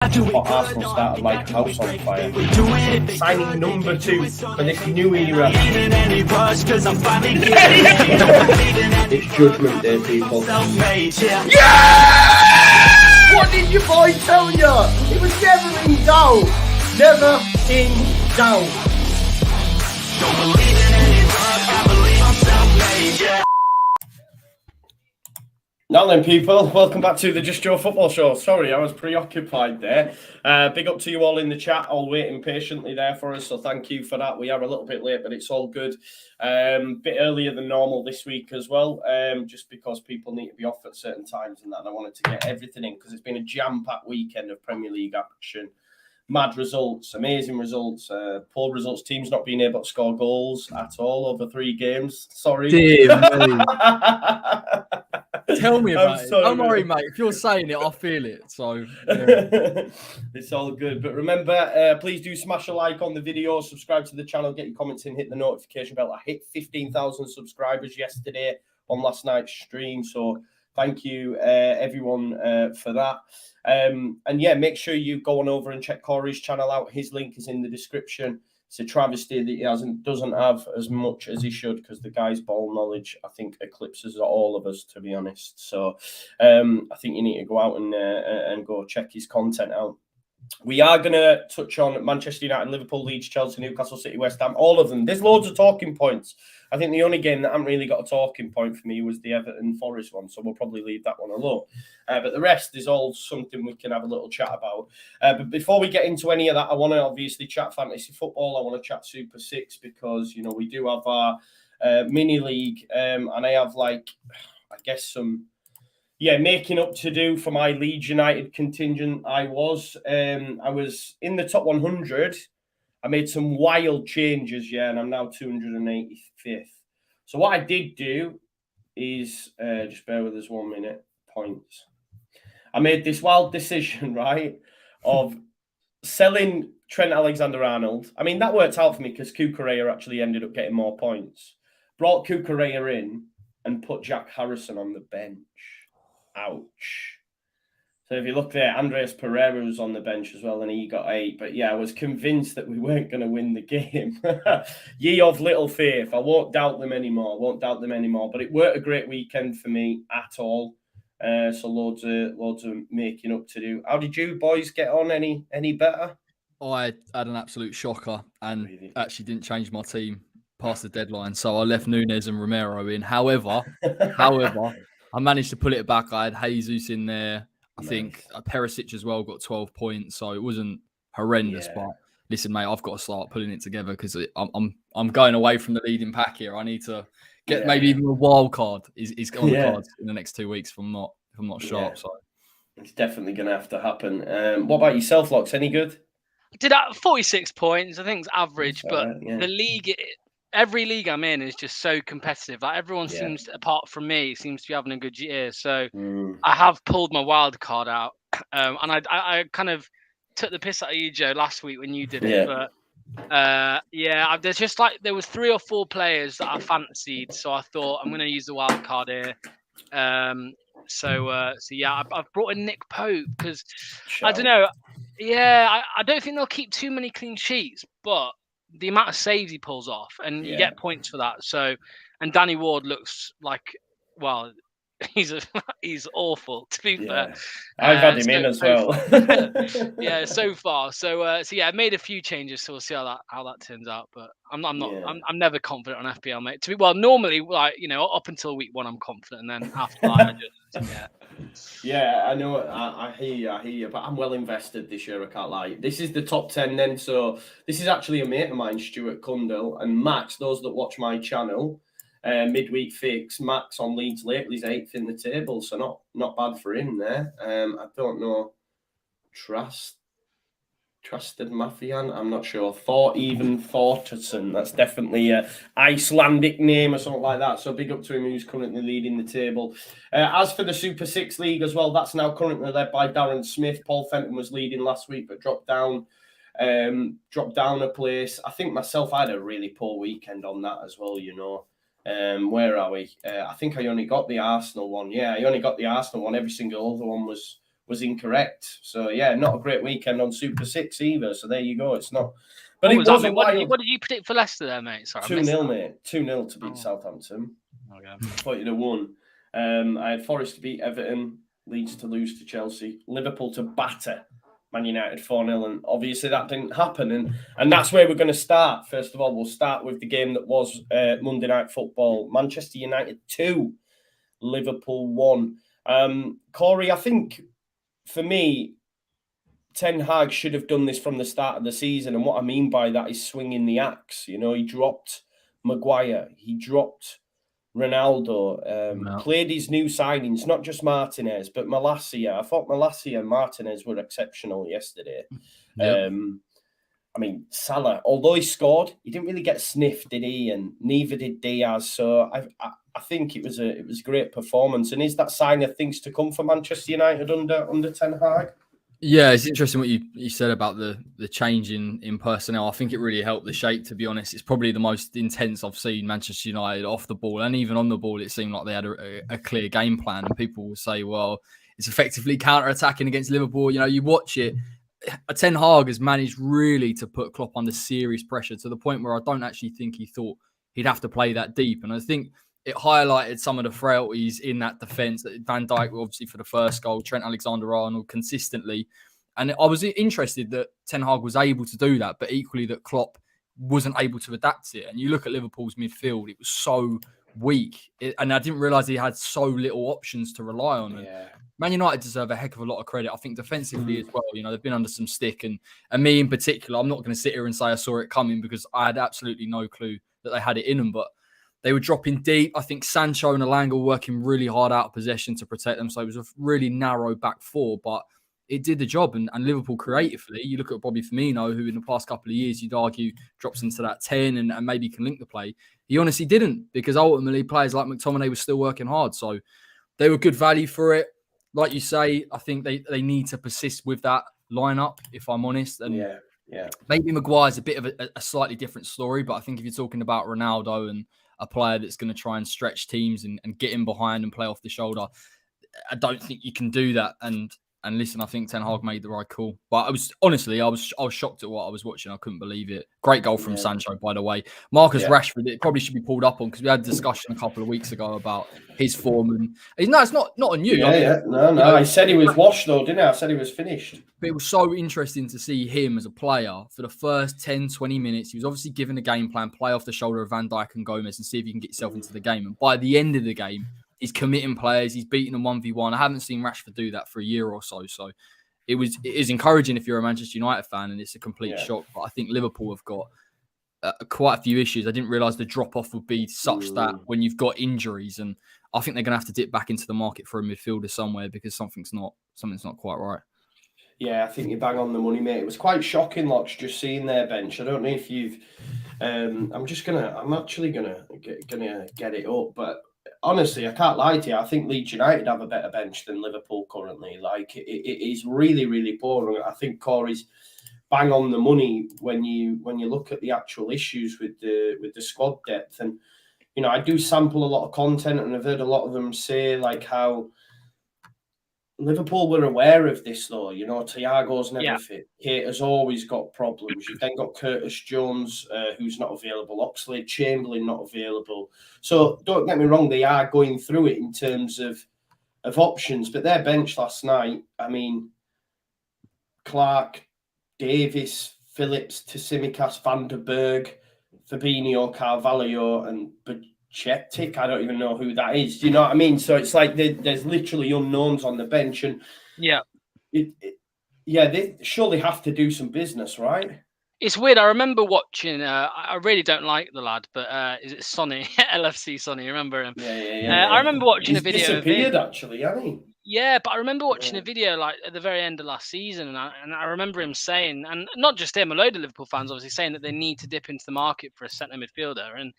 Arsenal started like house on fire. Signing number 2 for this new era. It's Judgment Day, people. Yeah! What did your boy tell you? It was never in doubt. Never in doubt. Don't believe in any luck, I believe I'm self-made, yeah. Now then, people, welcome back to the Just Joe Football Show. Sorry, I was preoccupied there. Big up to you all in the chat, all waiting patiently there for us, so thank you for that. We are a little bit late, but it's all good. Bit earlier than normal this week as well, just because people need to be off at certain times and that, and I wanted to get everything in because it's been a jam-packed weekend of Premier League action. Mad results, amazing results, poor results, teams not being able to score goals at all over 3 games. Sorry. Tell me about it. Don't worry, mate. If you're saying it, I feel it. So yeah. It's all good. But remember, please do smash a like on the video, subscribe to the channel, get your comments in, hit the notification bell. I hit 15,000 subscribers yesterday on last night's stream. So thank you, everyone, for that. And yeah, make sure you go on over and check Corey's channel out. His link is in the description. It's a travesty that he doesn't have as much as he should because the guy's ball knowledge, I think, eclipses all of us, to be honest. So I think you need to go out and go check his content out. We are going to touch on Manchester United, Liverpool, Leeds, Chelsea, Newcastle City, West Ham, all of them. There's loads of talking points. I think the only game that hasn't really got a talking point for me was the Everton Forest one, so we'll probably leave that one alone. But the rest is all something we can have a little chat about. But before we get into any of that, I want to obviously chat fantasy football. I want to chat Super 6 because, you know, we do have our mini league and I have, like, I guess some... Yeah, making up to do for my Leeds United contingent. I was in the top 100. I made some wild changes, yeah, and I'm now 285th. So what I did do is, just bear with us 1 minute, points. I made this wild decision, right, of selling Trent Alexander-Arnold. I mean, that worked out for me because Cucurella actually ended up getting more points. Brought Cucurella in and put Jack Harrison on the bench. Ouch. So if you look there, Andreas Pereira was on the bench as well, and he got 8. But yeah, I was convinced that we weren't going to win the game. Ye of little faith. I won't doubt them anymore. But it weren't a great weekend for me at all. So loads of making up to do. How did you boys get on? Any better? I had an absolute shocker and actually didn't change my team past the deadline. So I left Nunes and Romero in. However, I managed to pull it back. I had Jesus in there. I think Perisic as well got 12 points, so it wasn't horrendous. Yeah. But listen, mate, I've got to start pulling it together because I'm going away from the leading pack here. I need to get maybe even a wild card is on the cards in the next 2 weeks if I'm not sharp. So it's definitely going to have to happen. What about yourself, Locks? Any good? I did 46 points. I think it's average, but the league. Every league I'm in is just so competitive. Like everyone seems, apart from me, seems to be having a good year. So I have pulled my wild card out, and I kind of took the piss out of you, Joe, last week when you did it. But there's just like there was 3 or 4 players that I fancied, so I thought I'm going to use the wild card here. So I've brought in Nick Pope because I don't know. Yeah, I don't think they'll keep too many clean sheets, but the amount of saves he pulls off, and you get points for that. So, and Danny Ward looks like, well, he's awful, to be fair. I've had him in as well. So far. So I made a few changes, so we'll see how that turns out. But I'm I'm never confident on FPL, mate. Normally, like, you know, up until week 1, I'm confident, and then after that, I just Yeah, I know. I hear you, but I'm well invested this year. I can't lie. This is the top 10 then. So this is actually a mate of mine, Stuart Cundell, and Max. Those that watch my channel, midweek fix. Max on Leeds lately is 8th in the table, so not bad for him there. I don't know. Trusted Mafian, I'm not sure. Thorterson, that's definitely an Icelandic name or something like that. So big up to him, who's currently leading the table. As for the Super 6 League as well, that's now currently led by Darren Smith. Paul Fenton was leading last week, but dropped down a place. I think myself, I had a really poor weekend on that as well, you know. Where are we? I think I only got the Arsenal one. Yeah, I only got the Arsenal one. Every single other one was was incorrect. So yeah, not a great weekend on Super 6 either. So there you go. It's not. But what was that, what did you predict for Leicester there, mate? Sorry, 2-0, mate. 2-0 to beat Southampton. Okay. I thought you'd have won. I had Forest to beat Everton, Leeds to lose to Chelsea, Liverpool to batter Man United 4-0, and obviously that didn't happen. And that's where we're going to start. First of all, we'll start with the game that was Monday Night Football. Manchester United 2, Liverpool 1. Corey, I think for me, Ten Hag should have done this from the start of the season. And what I mean by that is swinging the axe. You know, he dropped Maguire. He dropped Ronaldo. Played his new signings, not just Martinez, but Malacia. I thought Malacia and Martinez were exceptional yesterday. Yep. I mean, Salah, although he scored, he didn't really get sniffed, did he? And neither did Diaz. So I think it was a great performance. And is that sign of things to come for Manchester United under Ten Hag? Yeah, it's interesting what you said about the change in personnel. I think it really helped the shape, to be honest. It's probably the most intense I've seen Manchester United off the ball. And even on the ball, it seemed like they had a clear game plan. And people will say, well, it's effectively counter-attacking against Liverpool. You know, you watch it. Ten Hag has managed really to put Klopp under serious pressure to the point where I don't actually think he thought he'd have to play that deep. And I think it highlighted some of the frailties in that defence. Van Dijk, obviously, for the first goal, Trent Alexander-Arnold consistently. And I was interested that Ten Hag was able to do that, but equally that Klopp wasn't able to adapt to it. And you look at Liverpool's midfield, it was so weak. And I didn't realise he had so little options to rely on. Yeah. Man United deserve a heck of a lot of credit. I think defensively as well, you know, they've been under some stick. And me in particular, I'm not going to sit here and say I saw it coming because I had absolutely no clue that they had it in them. But they were dropping deep. I think Sancho and Elanga were working really hard out of possession to protect them. So it was a really narrow back four, but it did the job. And Liverpool creatively, you look at Bobby Firmino, who in the past couple of years, you'd argue, drops into that 10 and maybe can link the play. He honestly didn't, because ultimately players like McTominay were still working hard. So they were good value for it. Like you say, I think they need to persist with that lineup, if I'm honest. And maybe Maguire's a bit of a slightly different story, but I think if you're talking about Ronaldo and a player that's going to try and stretch teams and get in behind and play off the shoulder, I don't think you can do that. And listen, I think Ten Hag made the right call. But I was shocked at what I was watching. I couldn't believe it. Great goal from Sancho, by the way. Marcus Rashford, it probably should be pulled up on because we had a discussion a couple of weeks ago about his form. And it's not on you. No. I said he was washed though, didn't I? I said he was finished. But it was so interesting to see him as a player for the first 10, 20 minutes. He was obviously given a game plan, play off the shoulder of Van Dijk and Gomez and see if you can get yourself into the game. And by the end of the game, he's committing players. He's beating them 1v1. I haven't seen Rashford do that for a year or so. So it is encouraging if you're a Manchester United fan, and it's a complete shock. But I think Liverpool have got quite a few issues. I didn't realise the drop-off would be such that when you've got injuries, and I think they're going to have to dip back into the market for a midfielder somewhere because something's not quite right. Yeah, I think you're bang on the money, mate. It was quite shocking, Locks, just seeing their bench. I don't know if you've... I'm actually gonna get it up, but honestly, I can't lie to you. I think Leeds United have a better bench than Liverpool currently. Like, it is really, really poor. I think Corey's bang on the money when you look at the actual issues with the squad depth. And you know, I do sample a lot of content, and I've heard a lot of them say like how Liverpool were aware of this though. You know, Thiago's never fit. Kate has always got problems. You've then got Curtis Jones, who's not available. Oxlade-Chamberlain not available. So don't get me wrong, they are going through it in terms of options. But their bench last night, I mean, Clark, Davis, Phillips, Tsimikas, Van der Berg, Fabinho, Carvalho, and Bajcetic. I don't even know who that is. Do you know what I mean? So it's like there's literally unknowns on the bench, and they surely have to do some business, right? It's weird. I remember watching. I really don't like the lad, but is it Sonny? LFC Sonny? Remember him? Yeah. I remember watching a video. Disappeared actually, hasn't he? Yeah, but I remember watching a video like at the very end of last season, and I remember him saying, and not just him, a load of Liverpool fans obviously saying that they need to dip into the market for a centre midfielder, and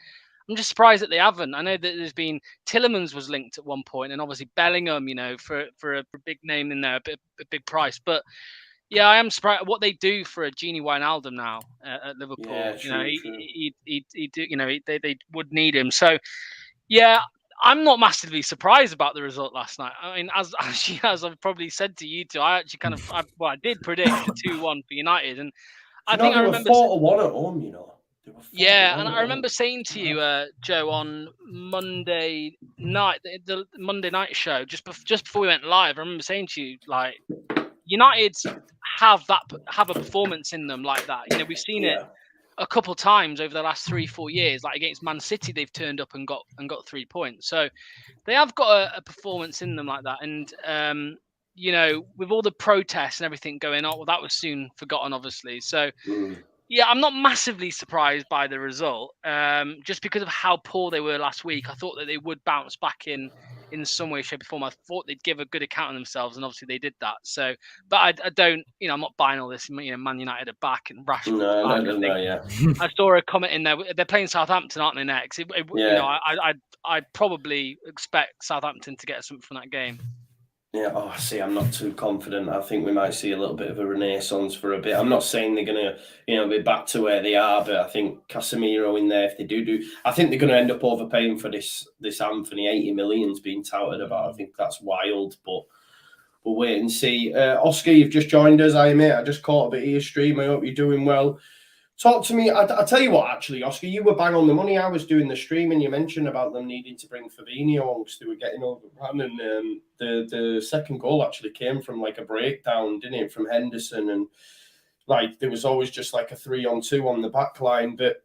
I'm just surprised that they haven't. I know that there's been Tielemans was linked at one point, and obviously Bellingham, you know, for a big name in there, a big price, but. Yeah, I am surprised what they do for a Gini Wijnaldum now at Liverpool. Yeah, you know, true. he you know, they would need him. So, yeah, I'm not massively surprised about the result last night. I mean, as I've probably said to you two, I actually I did predict a 2-1 for United, and I think I remember 4-1 at home. You know. Yeah, and I remember saying to you, Joe, on Monday night, the Monday night show, just before we went live, I remember saying to you, like, United have a performance in them like that. You know, we've seen it a couple times over the last 3-4 years. Like against Man City, they've turned up and got 3 points. So they have got a performance in them like that. And you know, with all the protests and everything going on, well, that was soon forgotten, obviously. So. Yeah, I'm not massively surprised by the result, just because of how poor they were last week. I thought that they would bounce back in some way, shape, or form. I thought they'd give a good account of themselves, and obviously they did that. So, but I don't, you know, I'm not buying all this. You know, Man United are back and Rashford. No. I saw a comment in there. They're playing Southampton, aren't they? Next, You know, I'd probably expect Southampton to get something from that game. Yeah, see, I'm not too confident. I think we might see a little bit of a renaissance for a bit. I'm not saying they're going to, you know, be back to where they are, but I think Casemiro in there, if they do, I think they're going to end up overpaying for this Anthony. 80 million's being touted about. I think that's wild, but we'll wait and see. Oscar, you've just joined us, mate. I just caught a bit of your stream. I hope you're doing well. Talk to me. I tell you what, actually, Oscar, you were bang on the money. I was doing the stream and you mentioned about them needing to bring Fabinho on because they were getting overrun. And the second goal actually came from like a breakdown, didn't it, from Henderson? And like there was always just like a 3-on-2 on the back line. But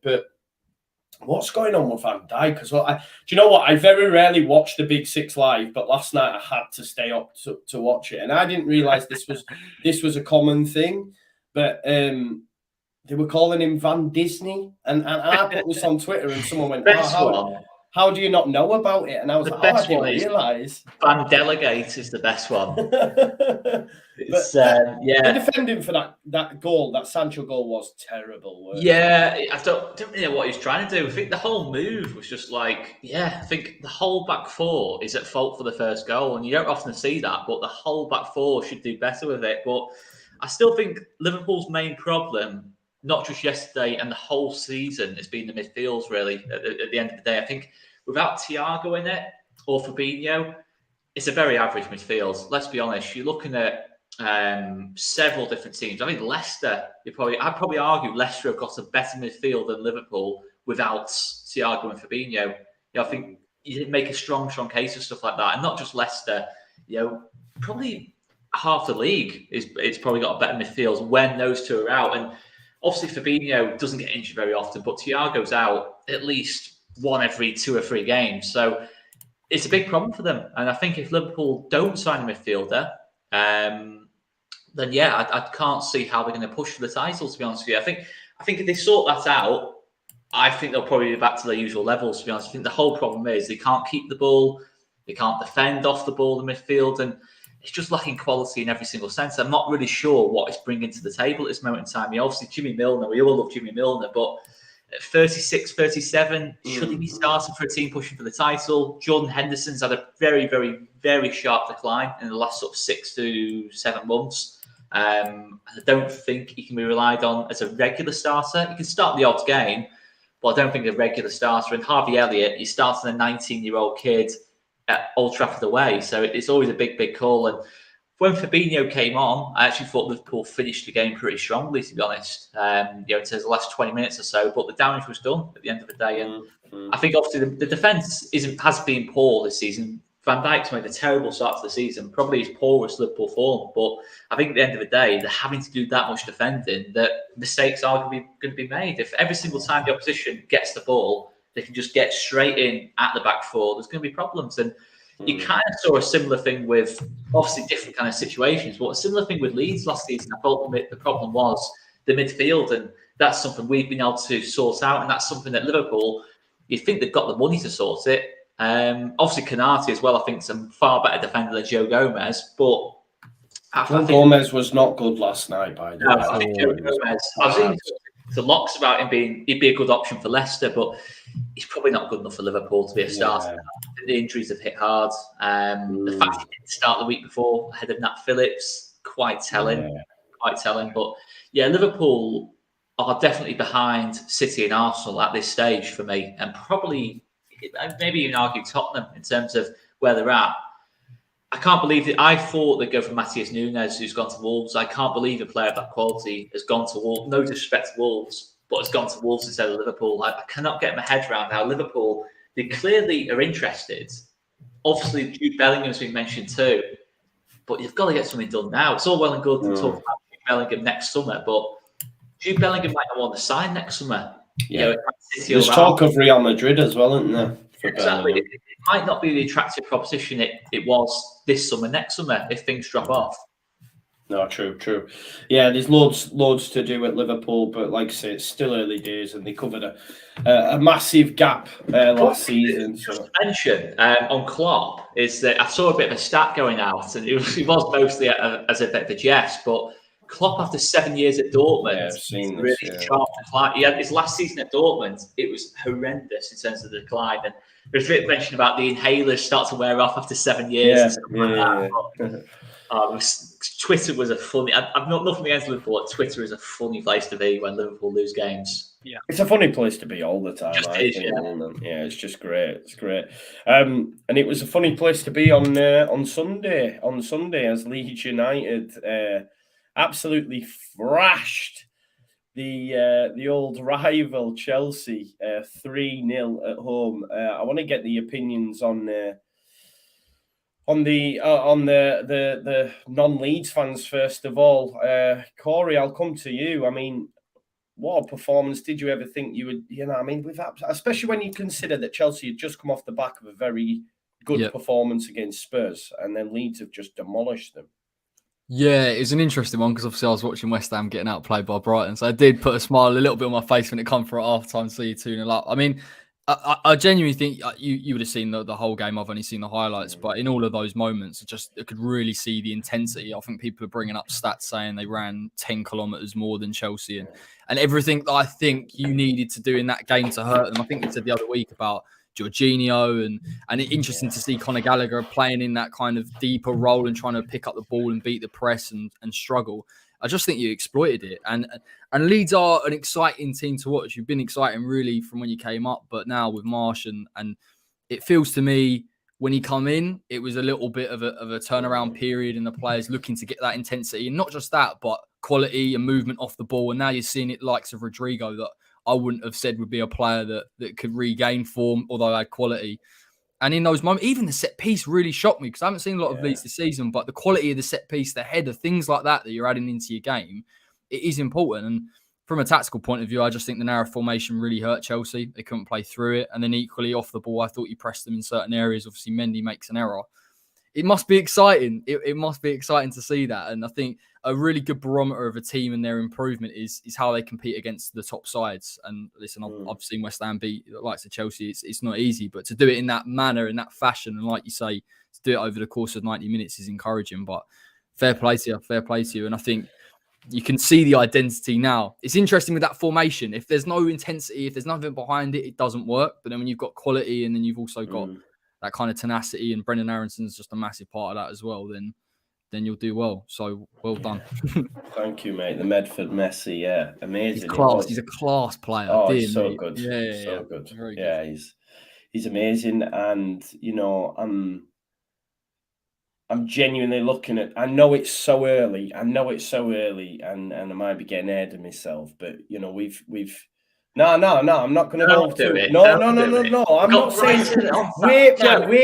what's going on with Van Dijk? Because do you know what? I very rarely watch the Big Six live, but last night I had to stay up to watch it. And I didn't realise this was a common thing. But they were calling him Van Disney, and I put this on Twitter, and someone went, how do you not know about it? And I was like, I didn't realise. Van Delegate is the best one. But the defending for that goal, that Sancho goal, was terrible. I don't really know what he was trying to do. I think the whole move was just like, I think the whole back four is at fault for the first goal, and you don't often see that, but the whole back four should do better with it. But I still think Liverpool's main problem, not just yesterday and the whole season, has been the midfields, really, at the end of the day. I think without Thiago in it or Fabinho, it's a very average midfield. Let's be honest. You're looking at several different teams. I think Leicester, I'd probably argue Leicester have got a better midfield than Liverpool without Thiago and Fabinho. You know, I think you didn't make a strong case of stuff like that. And not just Leicester, you know, probably half the league it's probably got a better midfield when those two are out. And obviously, Fabinho doesn't get injured very often, but Thiago's out at least one every 2 or 3 games. So it's a big problem for them. And I think if Liverpool don't sign a midfielder, then I can't see how they're going to push for the title, to be honest with you. I think if they sort that out, I think they'll probably be back to their usual levels, to be honest. I think the whole problem is they can't keep the ball, they can't defend off the ball in midfield, and it's just lacking quality in every single sense. I'm not really sure what it's bringing to the table at this moment in time. Obviously, Jimmy Milner, we all love Jimmy Milner, but at 36, 37, should he be starting for a team pushing for the title? Jordan Henderson's had a very, very, very sharp decline in the last sort of 6 to 7 months. I don't think he can be relied on as a regular starter. He can start the odd game, but I don't think a regular starter. And Harvey Elliott, he's starting a 19-year-old kid at Old Trafford away. So it's always a big, big call. And when Fabinho came on, I actually thought Liverpool finished the game pretty strongly, to be honest, in terms of the last 20 minutes or so. But the damage was done at the end of the day. And I think, obviously, the defence has been poor this season. Van Dijk's made a terrible start to the season, probably his poorest Liverpool form. But I think at the end of the day, they're having to do that much defending that mistakes are going to be made. If every single time the opposition gets the ball, they can just get straight in at the back four, there's going to be problems. And you kind of saw a similar thing with, obviously, different kind of situations, but a similar thing with Leeds last season. I thought the problem was the midfield, and that's something we've been able to sort out, and that's something that Liverpool, you think they've got the money to sort it. Obviously, Canati as well, I think, is a far better defender than Joe Gomez, but Gomez was not good last night, by the way. I think Joe Gomez, I was in the locks about him he'd be a good option for Leicester, but he's probably not good enough for Liverpool to be a starter. The injuries have hit hard. The fact he didn't start the week before ahead of Nat Phillips, quite telling. But yeah, Liverpool are definitely behind City and Arsenal at this stage for me, and probably maybe even argue Tottenham in terms of where they're at. I can't believe that. I thought they'd go for Matheus Nunes, who's gone to Wolves. I can't believe a player of that quality has gone to Wolves. No disrespect to Wolves, but has gone to Wolves instead of Liverpool. I cannot get my head around how Liverpool, they clearly are interested. Obviously, Jude Bellingham's been mentioned too, but you've got to get something done now. It's all well and good to talk about Jude Bellingham next summer, but Jude Bellingham might not want to sign next summer. Yeah. There's talk of Real Madrid as well, isn't there? Exactly. It might not be the attractive proposition it was this summer, next summer, if things drop off. No, true. Yeah, there's loads to do at Liverpool, but like I say, it's still early days, and they covered a massive gap last season. Just to mention on Klopp is that I saw a bit of a stat going out, and it was mostly as a bit of a jest, but Klopp, after 7 years at Dortmund, really sharp decline. He had his last season at Dortmund. It was horrendous in terms of the decline. And there's a bit mentioned about the inhalers start to wear off after 7 years. Twitter was a funny. I've not nothing against Liverpool. But Twitter is a funny place to be when Liverpool lose games. Yeah, it's a funny place to be all the time. Yeah, it's just great. It's great. And it was a funny place to be on Sunday. On Sunday, as Leeds United absolutely thrashed the old rival Chelsea 3-0 at home. I want to get the opinions on the non-Leeds fans first of all. Corey, I'll come to you. I mean, what a performance! Did you ever think you would? You know, I mean, especially when you consider that Chelsea had just come off the back of a very good performance against Spurs, and then Leeds have just demolished them. Yeah, it's an interesting one because obviously I was watching West Ham getting outplayed by Brighton, so I did put a smile a little bit on my face when it come for half time. So you 2-0 up. I mean, I genuinely think you would have seen the whole game. I've only seen the highlights, but in all of those moments, I could really see the intensity. I think people are bringing up stats saying they ran 10 kilometres more than Chelsea, and everything that I think you needed to do in that game to hurt them. I think we said the other week about Jorginho and it's interesting to see Conor Gallagher playing in that kind of deeper role and trying to pick up the ball and beat the press and struggle. I just think you exploited it. And Leeds are an exciting team to watch. You've been exciting really from when you came up, but now with Marsh and it feels to me when he come in, it was a little bit of a turnaround period and the players looking to get that intensity. And not just that, but quality and movement off the ball. And now you're seeing it likes of Rodrigo that I wouldn't have said would be a player that could regain form, although I had quality. And in those moments, even the set piece really shocked me because I haven't seen a lot of Leeds this season, but the quality of the set piece, the header, things like that you're adding into your game, it is important. And from a tactical point of view, I just think the narrow formation really hurt Chelsea. They couldn't play through it. And then equally off the ball, I thought you pressed them in certain areas. Obviously, Mendy makes an error. It must be exciting. It must be exciting to see that. And I think a really good barometer of a team and their improvement is how they compete against the top sides. And listen, I've seen West Ham beat the likes of Chelsea. It's not easy, but to do it in that manner, in that fashion, and like you say, to do it over the course of 90 minutes is encouraging. But fair play to you. And I think you can see the identity now. It's interesting with that formation. If there's no intensity, if there's nothing behind it, it doesn't work. But then when you've got quality and then you've also got that kind of tenacity, and Brendan Aronson's just a massive part of that as well, then you'll do well. So well done. Thank you, mate. The Medford Messi, yeah, amazing. He's a class player. Oh, he's so good. Yeah, good. Very good. He's amazing, and you know, I'm genuinely looking at. I know it's so early, and I might be getting ahead of myself, but you know, we've. No, I'm not going to go through it. No. I'm not saying. Wait. We've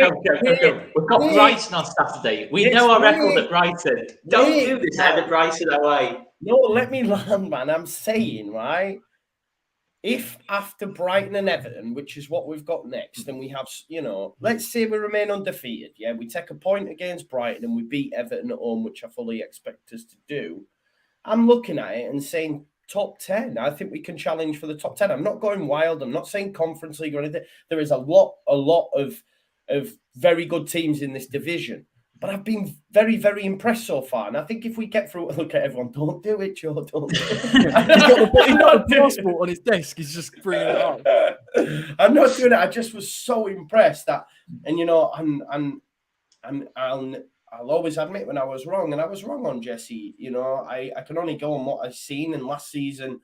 got Brighton on Saturday. We know our record at Brighton. Don't do this at Brighton away. No, let me land, man. I'm saying, right, if after Brighton and Everton, which is what we've got next, and we have, you know, let's say we remain undefeated, yeah, we take a point against Brighton and we beat Everton at home, which I fully expect us to do, I'm looking at it and saying, top 10. I think we can challenge for the top 10. I'm not going wild. I'm not saying Conference League or anything. There is a lot of very good teams in this division. But I've been very, very impressed so far. And I think if we get through, look at everyone, don't do it, Joe. Don't do it. He's got a passport on his desk. He's just bringing it up. I'm not doing it. I just was so impressed that, and you know, I'll always admit when I was wrong, and I was wrong on Jesse. You know, I can only go on what I've seen. And last season,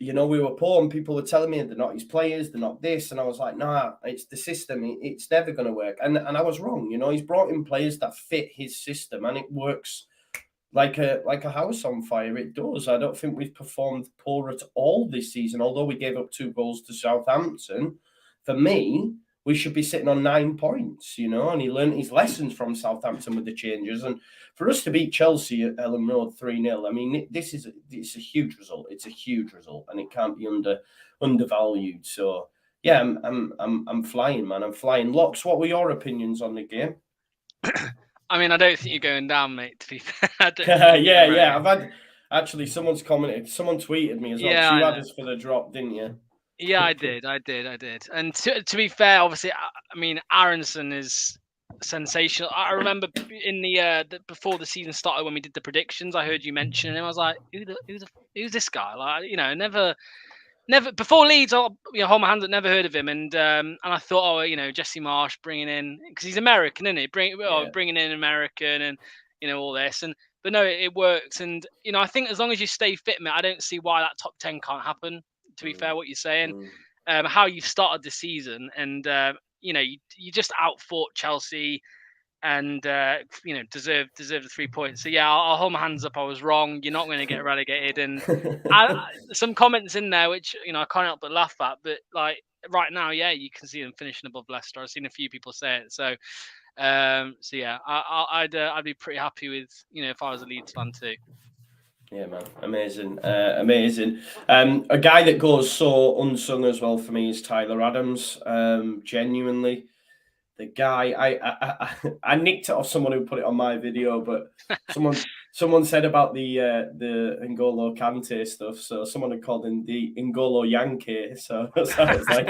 you know, we were poor and people were telling me they're not his players, they're not this. And I was like, nah, it's the system. It's never going to work. And I was wrong. You know, he's brought in players that fit his system and it works like a house on fire. It does. I don't think we've performed poor at all this season, although we gave up 2 goals to Southampton. For me, we should be sitting on 9 points, you know, and he learned his lessons from Southampton with the changes. And for us to beat Chelsea at Ellen Road 3-0, I mean, it's a huge result. It's a huge result, and it can't be undervalued. So yeah, I'm flying, man. I'm flying. Locks, what were your opinions on the game? I mean, I don't think you're going down, mate, to be fair. Yeah. I've had actually someone's commented, someone tweeted me as well. Yeah, You had us for the drop, didn't you? Yeah, I did. And to be fair, obviously, I mean, Aronson is sensational. I remember in the before the season started when we did the predictions, I heard you mention him. I was like, who's this guy? Like, you know, never before Leeds. I'll hold my hands up. Never heard of him. And I thought, oh, you know, Jesse Marsh bringing in, because he's American, isn't he? Bringing in American and you know all this. But no, it works. And you know, I think as long as you stay fit, mate, I don't see why that top 10 can't happen. To be fair, what you're saying, how you've started the season, and you know, you just outfought Chelsea, and you know, deserve the 3 points. So yeah, I'll hold my hands up. I was wrong. You're not going to get relegated. And some comments in there which, you know, I can't help but laugh at. But like right now, yeah, you can see them finishing above Leicester. I've seen a few people say it. So yeah, I'd be pretty happy with, you know, if I was a Leeds fan too. Yeah, man, amazing. A guy that goes so unsung as well for me is Tyler Adams. Genuinely, the guy, I nicked it off someone who put it on my video, but someone said about the N'Golo Kante stuff. So someone had called him the N'Golo Yankee. So I was like,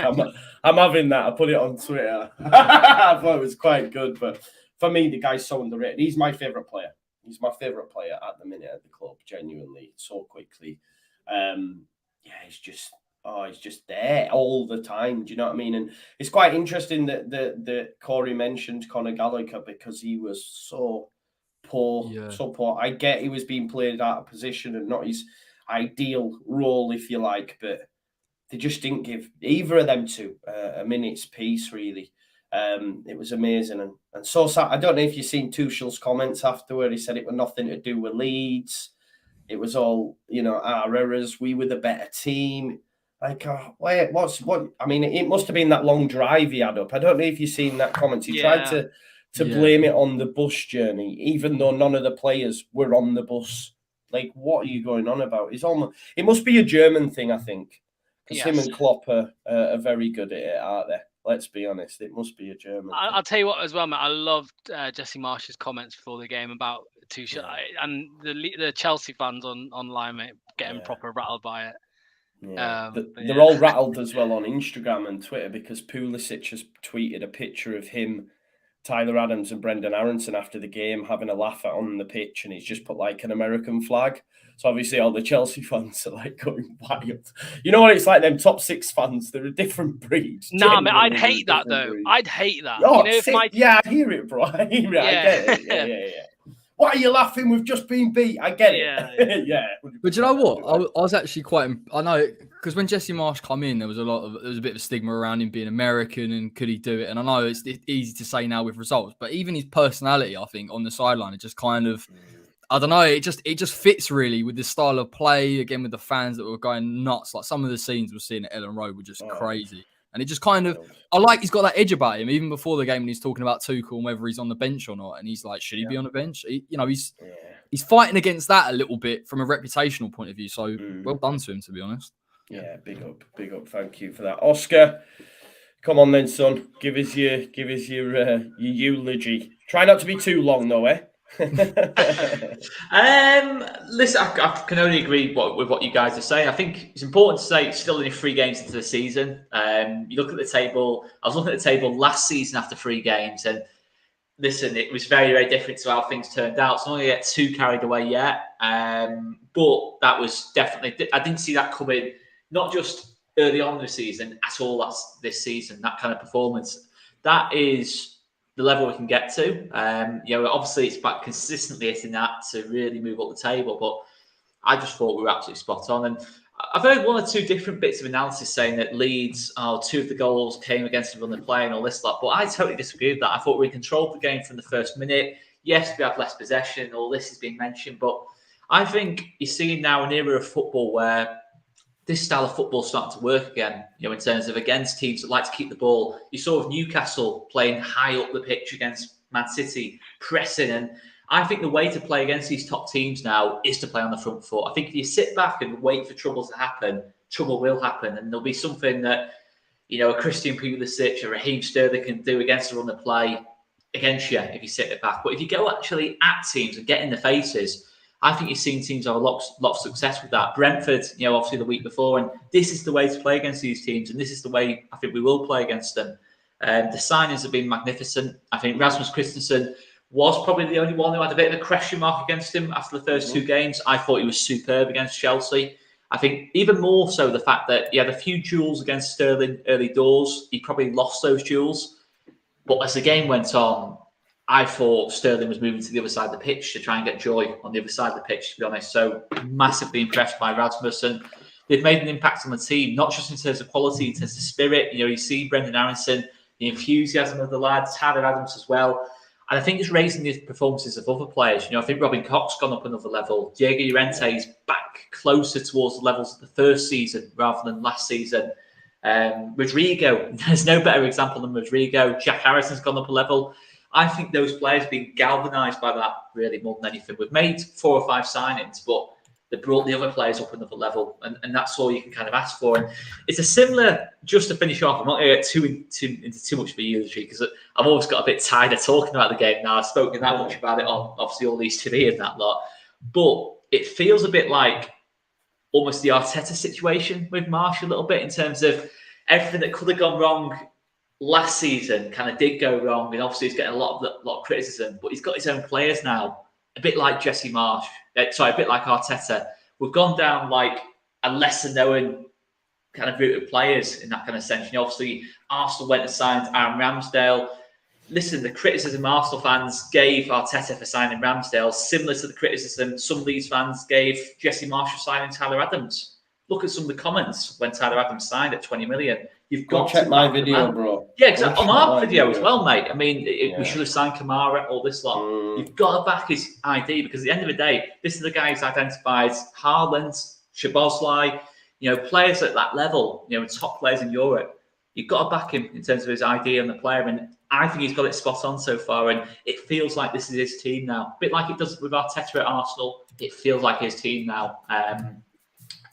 I'm having that. I put it on Twitter. I thought it was quite good, but for me, the guy's so underrated. He's my favourite player. He's my favourite player at the minute at the club, genuinely, so quickly. Yeah, he's just there all the time. Do you know what I mean? And it's quite interesting that Corey mentioned Conor Gallagher, because he was so poor, so poor. I get he was being played out of position and not his ideal role, if you like, but they just didn't give either of them two a minute's peace, really. It was amazing and so sad. I don't know if you've seen Tuchel's comments afterward. He said it was nothing to do with Leeds. It was all, you know, our errors. We were the better team. Like, what? I mean, it must have been that long drive he had up. I don't know if you've seen that comment. He tried to blame it on the bus journey, even though none of the players were on the bus. Like, what are you going on about? It must be a German thing, I think, because him and Klopp are very good at it, aren't they? Let's be honest, it must be a German. I'll tell you what as well, mate. I loved Jesse Marsh's comments before the game about Tuchel, and the Chelsea fans online, mate, getting proper rattled by it. Yeah. They're all rattled as well on Instagram and Twitter, because Pulisic has tweeted a picture of him, Tyler Adams and Brendan Aronson after the game having a laugh on the pitch, and he's just put like an American flag. So obviously all the Chelsea fans are like going wild. You know what it's like, them top 6 fans, they're a different breed. Nah, man, I'd hate that though. I'd hate that. Oh, you know, yeah, I hear it, bro. I hear it. I get it. Yeah. Why are you laughing? We've just been beat. I get it. Yeah. But you know what? I was actually quite. I know, because when Jesse Marsh come in, there was a bit of a stigma around him being American and could he do it? And I know it's easy to say now with results, but even his personality, I think, on the sideline, it just kind of, I don't know, it just fits really with the style of play. Again, with the fans that were going nuts. Like some of the scenes we're seeing at Ellen Road were just crazy. And it just kind of, I like he's got that edge about him, even before the game when he's talking about Tuchel and whether he's on the bench or not. And he's like, should he be on the bench? He's fighting against that a little bit from a reputational point of view. So well done to him, to be honest. Yeah, big up. Thank you for that. Oscar, come on then, son. Give us your eulogy. Try not to be too long though, eh? Listen, I can only agree with what you guys are saying. I think it's important to say it's still only 3 games into the season. You look at the table. I was looking at the table last season after 3 games, and listen, it was very, very different to how things turned out. So I'm not going to get too carried away yet. But that was definitely, I didn't see that coming, not just early on in the season at all. That's this season, that kind of performance. That is the level we can get to. Obviously it's about consistently hitting that to really move up the table. But I just thought we were absolutely spot on. And I've heard one or two different bits of analysis saying that Leeds, two of the goals came against the run of play and all this lot, but I totally disagree with that. I thought we controlled the game from the first minute. Yes, we had less possession, all this is being mentioned, but I think you're seeing now an era of football where this style of football is starting to work again, in terms of against teams that like to keep the ball. You saw with Newcastle playing high up the pitch against Man City, pressing, and I think the way to play against these top teams now is to play on the front foot. I think if you sit back and wait for trouble to happen, trouble will happen. And there'll be something that, a Christian Pulisic or Raheem Sterling can do against the run of play against you if you sit it back. But if you go actually at teams and get in the faces, I think you've seen teams have a lot of success with that. Brentford, obviously the week before, and this is the way to play against these teams, and this is the way I think we will play against them. The signings have been magnificent. I think Rasmus Christensen was probably the only one who had a bit of a question mark against him after the first two games. I thought he was superb against Chelsea. I think even more so the fact that he had a few duels against Sterling early doors. He probably lost those duels. But as the game went on, I thought Sterling was moving to the other side of the pitch to try and get joy on the other side of the pitch, to be honest. So massively impressed by Rasmus. And they've made an impact on the team, not just in terms of quality, in terms of spirit. You see Brendan Aronson, the enthusiasm of the lads, Tyler Adams as well. And I think it's raising the performances of other players. I think Robin Koch's gone up another level. Diego Llorente is back closer towards the levels of the first season rather than last season. Rodrigo, there's no better example than Rodrigo. Jack Harrison's gone up a level. I think those players have been galvanised by that really more than anything. We've made 4 or 5 signings, but they brought the other players up another level, and that's all you can kind of ask for. And it's a similar, just to finish off, I'm not going to get into too much of a eulogy because I've always got a bit tired of talking about the game now. I've spoken that much about it on obviously all these TV and that lot, but it feels a bit like almost the Arteta situation with Marsh a little bit in terms of everything that could have gone wrong last season kind of did go wrong, and obviously he's getting a lot of criticism, but he's got his own players now, a bit like Jesse Marsh. A bit like Arteta. We've gone down like a lesser known kind of route of players in that kind of sense. Obviously, Arsenal went and signed Aaron Ramsdale. Listen, the criticism Arsenal fans gave Arteta for signing Ramsdale, similar to the criticism some Leeds fans gave Jesse Marsh for signing Tyler Adams. Look at some of the comments when Tyler Adams signed at 20 million. You've got to check my video, bro. Yeah, exactly. On our video as well, mate. I mean, we should have signed Kamara, all this lot. You've got to back his ID because at the end of the day, this is the guy who's identified Haaland, Szoboszlai, players at that level, top players in Europe. You've got to back him in terms of his ID and the player. And I think he's got it spot on so far. And it feels like this is his team now. A bit like it does with Arteta at Arsenal. It feels like his team now. And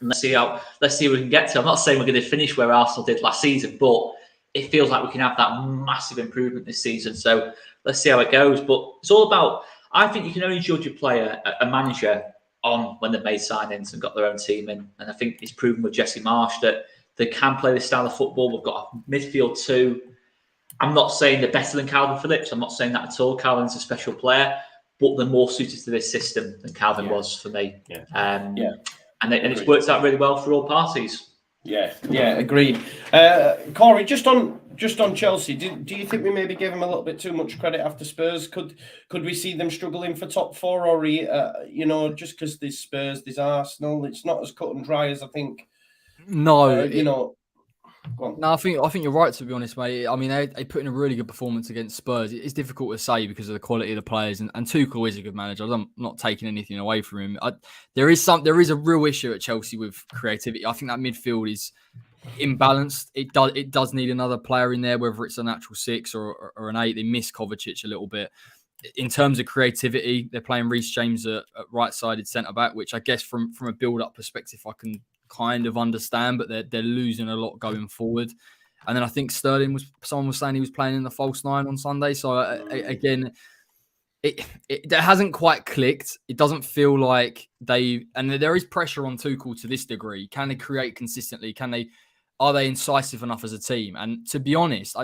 let's see what we can get to. I'm not saying we're going to finish where Arsenal did last season, but it feels like we can have that massive improvement this season. So let's see how it goes. But it's all about, I think you can only judge a manager on when they've made signings and got their own team in. And I think it's proven with Jesse Marsh that they can play this style of football. We've got a midfield too. I'm not saying they're better than Calvin Phillips. I'm not saying that at all. Calvin's a special player, but they're more suited to this system than Calvin was for me. And it's worked out really well for all parties. Yeah, agreed. Corey, just on Chelsea, do you think we maybe gave them a little bit too much credit after Spurs? Could we see them struggling for top 4, or just because there's Spurs, there's Arsenal, it's not as cut and dry as I think. No, No, I think you're right, to be honest, mate. I mean, they put in a really good performance against Spurs. It's difficult to say because of the quality of the players, and Tuchel is a good manager. I'm not taking anything away from him. There is a real issue at Chelsea with creativity. I think that midfield is imbalanced. It does need another player in there, whether it's a natural 6 or an 8. They miss Kovacic a little bit. In terms of creativity, they're playing Reece James at right-sided centre-back, which I guess from a build-up perspective, I can kind of understand, but they're losing a lot going forward. And then I think Sterling someone was saying he was playing in the false 9 on Sunday. So again, it hasn't quite clicked. It doesn't feel like and there is pressure on Tuchel to this degree. Can they create consistently? Are they incisive enough as a team? And to be honest,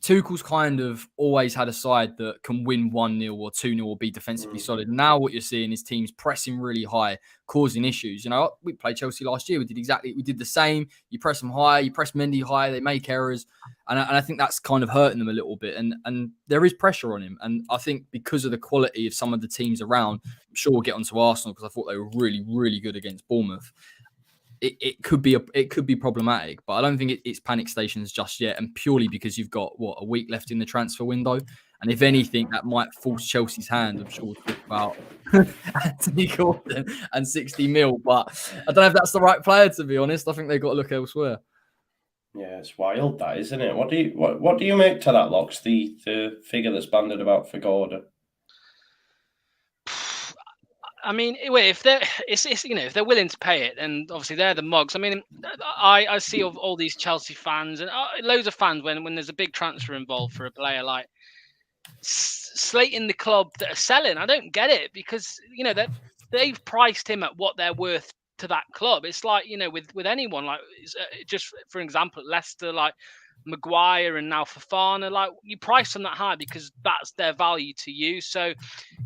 Tuchel's kind of always had a side that can win 1-0 or 2-0 or be defensively solid. Now what you're seeing is teams pressing really high, causing issues. You know, we played Chelsea last year. We did the same. You press them high, you press Mendy high, they make errors. And I think that's kind of hurting them a little bit. And there is pressure on him. And I think because of the quality of some of the teams around, I'm sure we'll get onto Arsenal because I thought they were really, really good against Bournemouth. It could be problematic, but I don't think it's panic stations just yet. And purely because you've got a week left in the transfer window, and if anything, that might force Chelsea's hand. I'm sure we'll talk about Anthony Gordon and 60 mil, but I don't know if that's the right player. To be honest, I think they've got to look elsewhere. Yeah, it's wild, that, isn't it? What do you make to that, Locks? The figure that's banded about for Gordon. I mean, if they're if they're willing to pay it, then obviously they're the mugs. I mean, I see all these Chelsea fans and loads of fans when there's a big transfer involved for a player, like slating the club that are selling. I don't get it because they've priced him at what they're worth to that club. It's like with anyone, like just for example, Leicester, like Maguire and now Fofana, like you price them that high because that's their value to you. So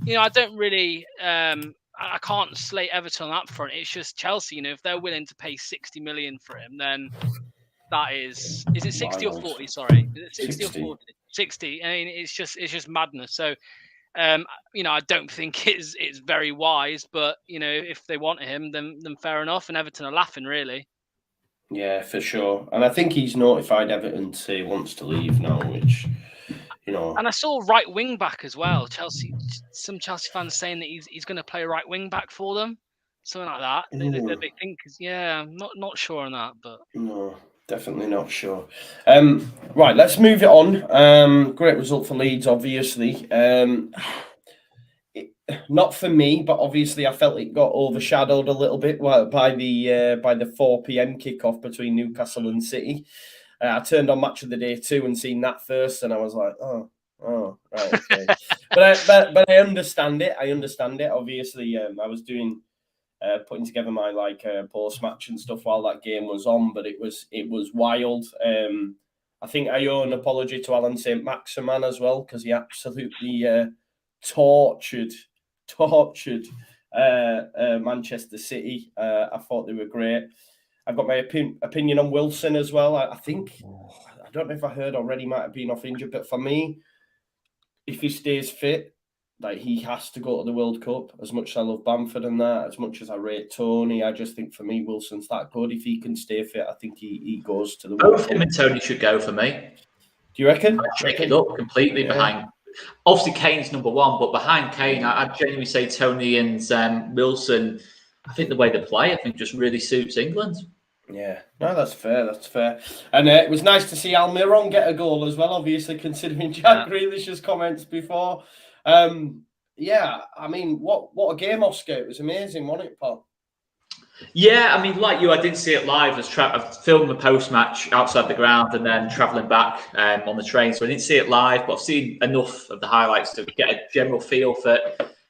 I don't really I can't slate Everton on that front. It's just Chelsea. If they're willing to pay 60 million for him, then that is it 60 or 40? Sorry, is it 60 or 40? 60. I mean, it's just madness. So, I don't think it's very wise. But if they want him, then fair enough. And Everton are laughing, really. Yeah, for sure. And I think he's notified Everton to say he wants to leave now, which. And I saw right wing back as well. Some Chelsea fans saying that he's going to play right wing back for them, something like that. They think, I'm not sure on that, but no, definitely not sure. Right, let's move it on. Great result for Leeds, obviously. Not for me, but obviously I felt it got overshadowed a little bit by the 4 p.m. kickoff between Newcastle and City. I turned on Match of the Day 2 and seen that first, and I was like, oh, right, okay. but I understand it. Obviously, I was doing putting together my post match and stuff while that game was on, but it was wild. I think I owe an apology to Alan St. Maximan as well because he absolutely tortured Manchester City. I thought they were great. I've got my opinion on Wilson as well. I think, I don't know if I heard already, might have been off injured, but for me, if he stays fit, he has to go to the World Cup. As much as I love Bamford and that, as much as I rate Tony, I just think for me, Wilson's that good. If he can stay fit, I think he goes to the World Cup. Both him and Tony should go for me. Do you reckon? I'd shake it up completely behind. Obviously, Kane's number one, but behind Kane, I'd genuinely say Tony and Wilson. I think the way they play, I think just really suits England. Yeah, no, that's fair. And it was nice to see Almiron get a goal as well, obviously, considering Jack Grealish's comments before. Yeah, I mean, what a game, Oscar. It was amazing, wasn't it, Paul? Yeah, I mean, like you, I didn't see it live. I've filmed the post-match outside the ground and then travelling back on the train, so I didn't see it live, but I've seen enough of the highlights to get a general feel for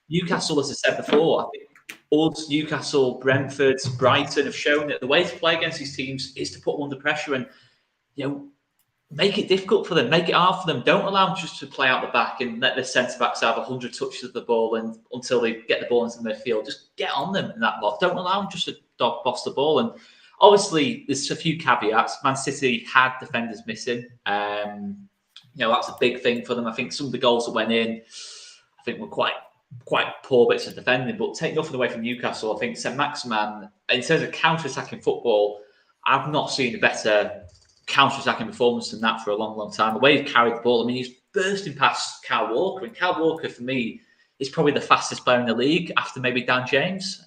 Newcastle, as I said before. I think us, Newcastle, Brentford, Brighton have shown that the way to play against these teams is to put them under pressure and, make it difficult for them, make it hard for them. Don't allow them just to play out the back and let the centre-backs have 100 touches of the ball and until they get the ball into the midfield. Just get on them in that box. Don't allow them just to dog boss the ball. And obviously, there's a few caveats. Man City had defenders missing. That's a big thing for them. I think some of the goals that went in, I think were quite poor bits of defending. But take nothing away from Newcastle. I think St. Maximan, in terms of counter-attacking football, I've not seen a better counter-attacking performance than that for a long, long time. The way he carried the ball, I mean, he's bursting past Kyle Walker. And Kyle Walker, for me, is probably the fastest player in the league after maybe Dan James.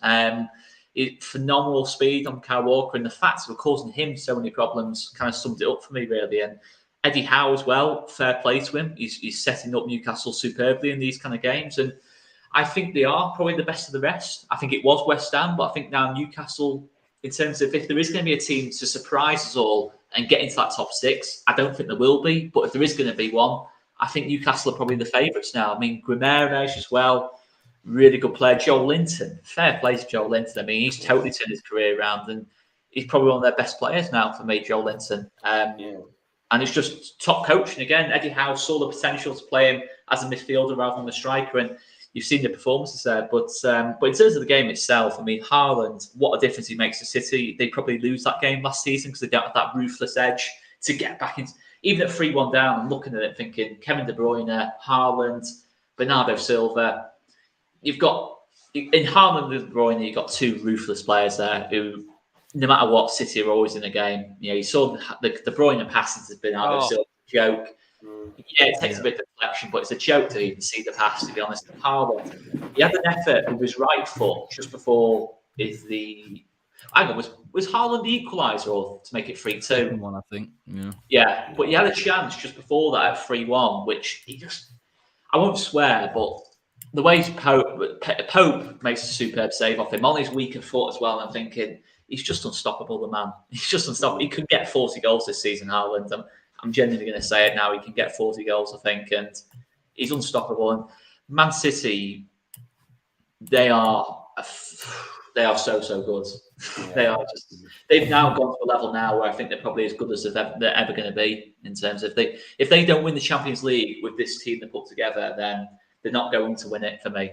Phenomenal speed on Kyle Walker. And the fact that we're causing him so many problems kind of summed it up for me, really. And Eddie Howe as well, fair play to him. He's setting up Newcastle superbly in these kind of games. And I think they are probably the best of the rest. I think it was West Ham, but I think now Newcastle, in terms of if there is going to be a team to surprise us all and get into that top six, I don't think there will be. But if there is going to be one, I think Newcastle are probably the favourites now. I mean, Guimaraes as well, really good player. Joe Linton, fair play to Joe Linton. I mean, he's totally turned his career around and he's probably one of their best players now for me, Joe Linton. And And it's just top coaching again. Eddie Howe saw the potential to play him as a midfielder rather than a striker, and you've seen the performances there. But in terms of the game itself, I mean, Haaland, what a difference he makes to City. They probably lose that game last season because they don't have that ruthless edge to get back in. Even at 3-1 down, I'm looking at it thinking Kevin De Bruyne, Haaland, Bernardo Silva. You've got, in Haaland and De Bruyne, you've got two ruthless players there who, no matter what, City are always in a game. You know, you saw the De Bruyne passes has been out of a joke. Yeah, it takes a bit of deflection, but it's a joke to even see the pass, to be honest. And Haaland, he had an effort with his right foot just before was Haaland the equaliser or to make it 3-2? One, I think. Yeah, but he had a chance just before that at 3-1, which he just, I won't swear, but the way Pope makes a superb save off him on his weaker foot as well. And I'm thinking, he's just unstoppable, the man. He's just unstoppable. He could get 40 goals this season, Haaland. I'm genuinely going to say it now. He can get 40 goals, I think, and he's unstoppable. And Man City, they are so good. Yeah. They've now gone to a level now where I think they're probably as good as they're ever going to be in terms of if they don't win the Champions League with this team they put together, then they're not going to win it for me.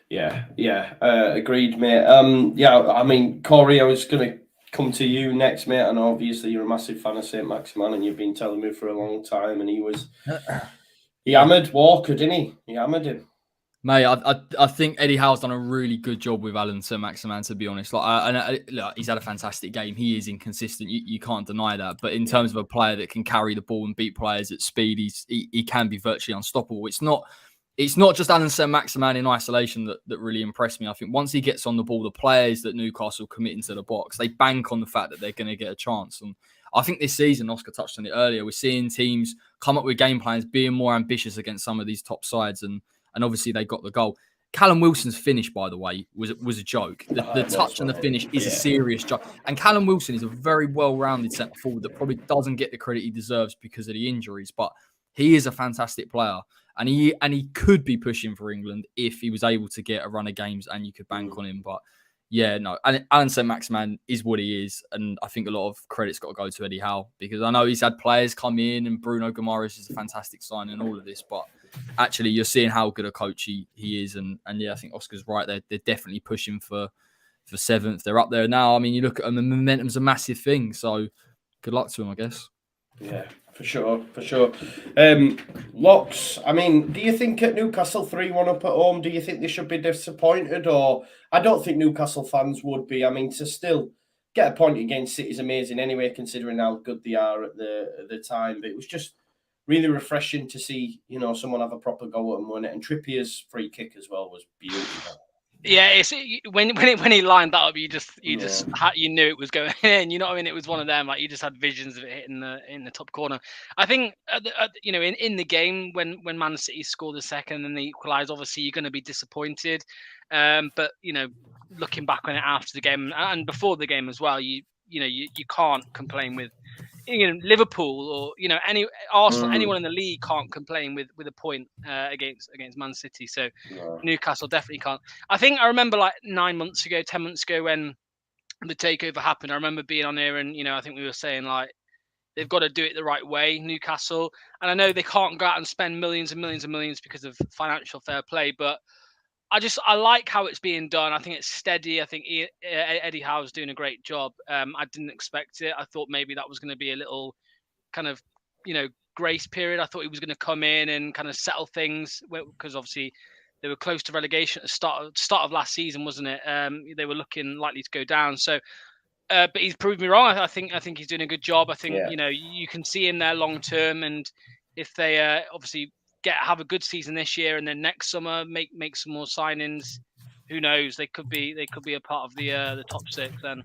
Yeah, agreed, mate. I mean, Corey, I was going to come to you next, mate. And obviously you're a massive fan of St. Maximin, and you've been telling me for a long time. And he hammered Walker, didn't he? He hammered him. Mate, I think Eddie Howe's done a really good job with Alan St. Maximin, to be honest. Look, he's had a fantastic game. He is inconsistent. You can't deny that. But in terms of a player that can carry the ball and beat players at speed, he can be virtually unstoppable. It's not just Alan St. Maximin in isolation that really impressed me. I think once he gets on the ball, the players that Newcastle commit into the box, they bank on the fact that they're going to get a chance. And I think this season, Oscar touched on it earlier, we're seeing teams come up with game plans, being more ambitious against some of these top sides. And obviously they got the goal. Callum Wilson's finish, by the way, was a joke. The touch and the finish is a serious joke. And Callum Wilson is a very well-rounded centre forward that probably doesn't get the credit he deserves because of the injuries, but he is a fantastic player. And he could be pushing for England if he was able to get a run of games and you could bank on him. But yeah, no. And Alan St. Maximin is what he is. And I think a lot of credit's got to go to Eddie Howe because I know he's had players come in and Bruno Guimaraes is a fantastic sign and all of this. But actually, you're seeing how good a coach he is. And yeah, I think Oscar's right. They're definitely pushing for seventh. They're up there now. I mean, you look at them, the momentum's a massive thing. So good luck to them, I guess. Yeah. For sure. Locks, I mean, do you think at Newcastle 3-1 up at home, do you think they should be disappointed? Or I don't think Newcastle fans would be. I mean, to still get a point against City is amazing anyway, considering how good they are at the time. But it was just really refreshing to see, someone have a proper go at and win it. And Trippier's free kick as well was beautiful. Yeah, it's when he lined that up, you knew it was going in. You know what I mean? It was one of them. Like you just had visions of it hitting in the top corner. I think in the game when Man City scored the second and they equalised, obviously you're going to be disappointed. But looking back on it after the game and before the game as well, you can't complain with. Liverpool or any Arsenal, anyone in the league can't complain with a point against Man City. So Newcastle definitely can't. I remember like 10 months ago when the takeover happened. I remember being on here and I think we were saying like they've got to do it the right way, Newcastle. And I know they can't go out and spend millions and millions and millions because of financial fair play, but I like how it's being done. I think it's steady. I think Eddie Howe's doing a great job. I didn't expect it. I thought maybe that was going to be a little kind of, grace period. I thought he was going to come in and kind of settle things because obviously they were close to relegation at the start of last season, wasn't it? They were looking likely to go down. So, but he's proved me wrong. I think he's doing a good job. I think you can see him there long term, and if they obviously have a good season this year and then next summer make some more signings, who knows? They could be a part of the top six then.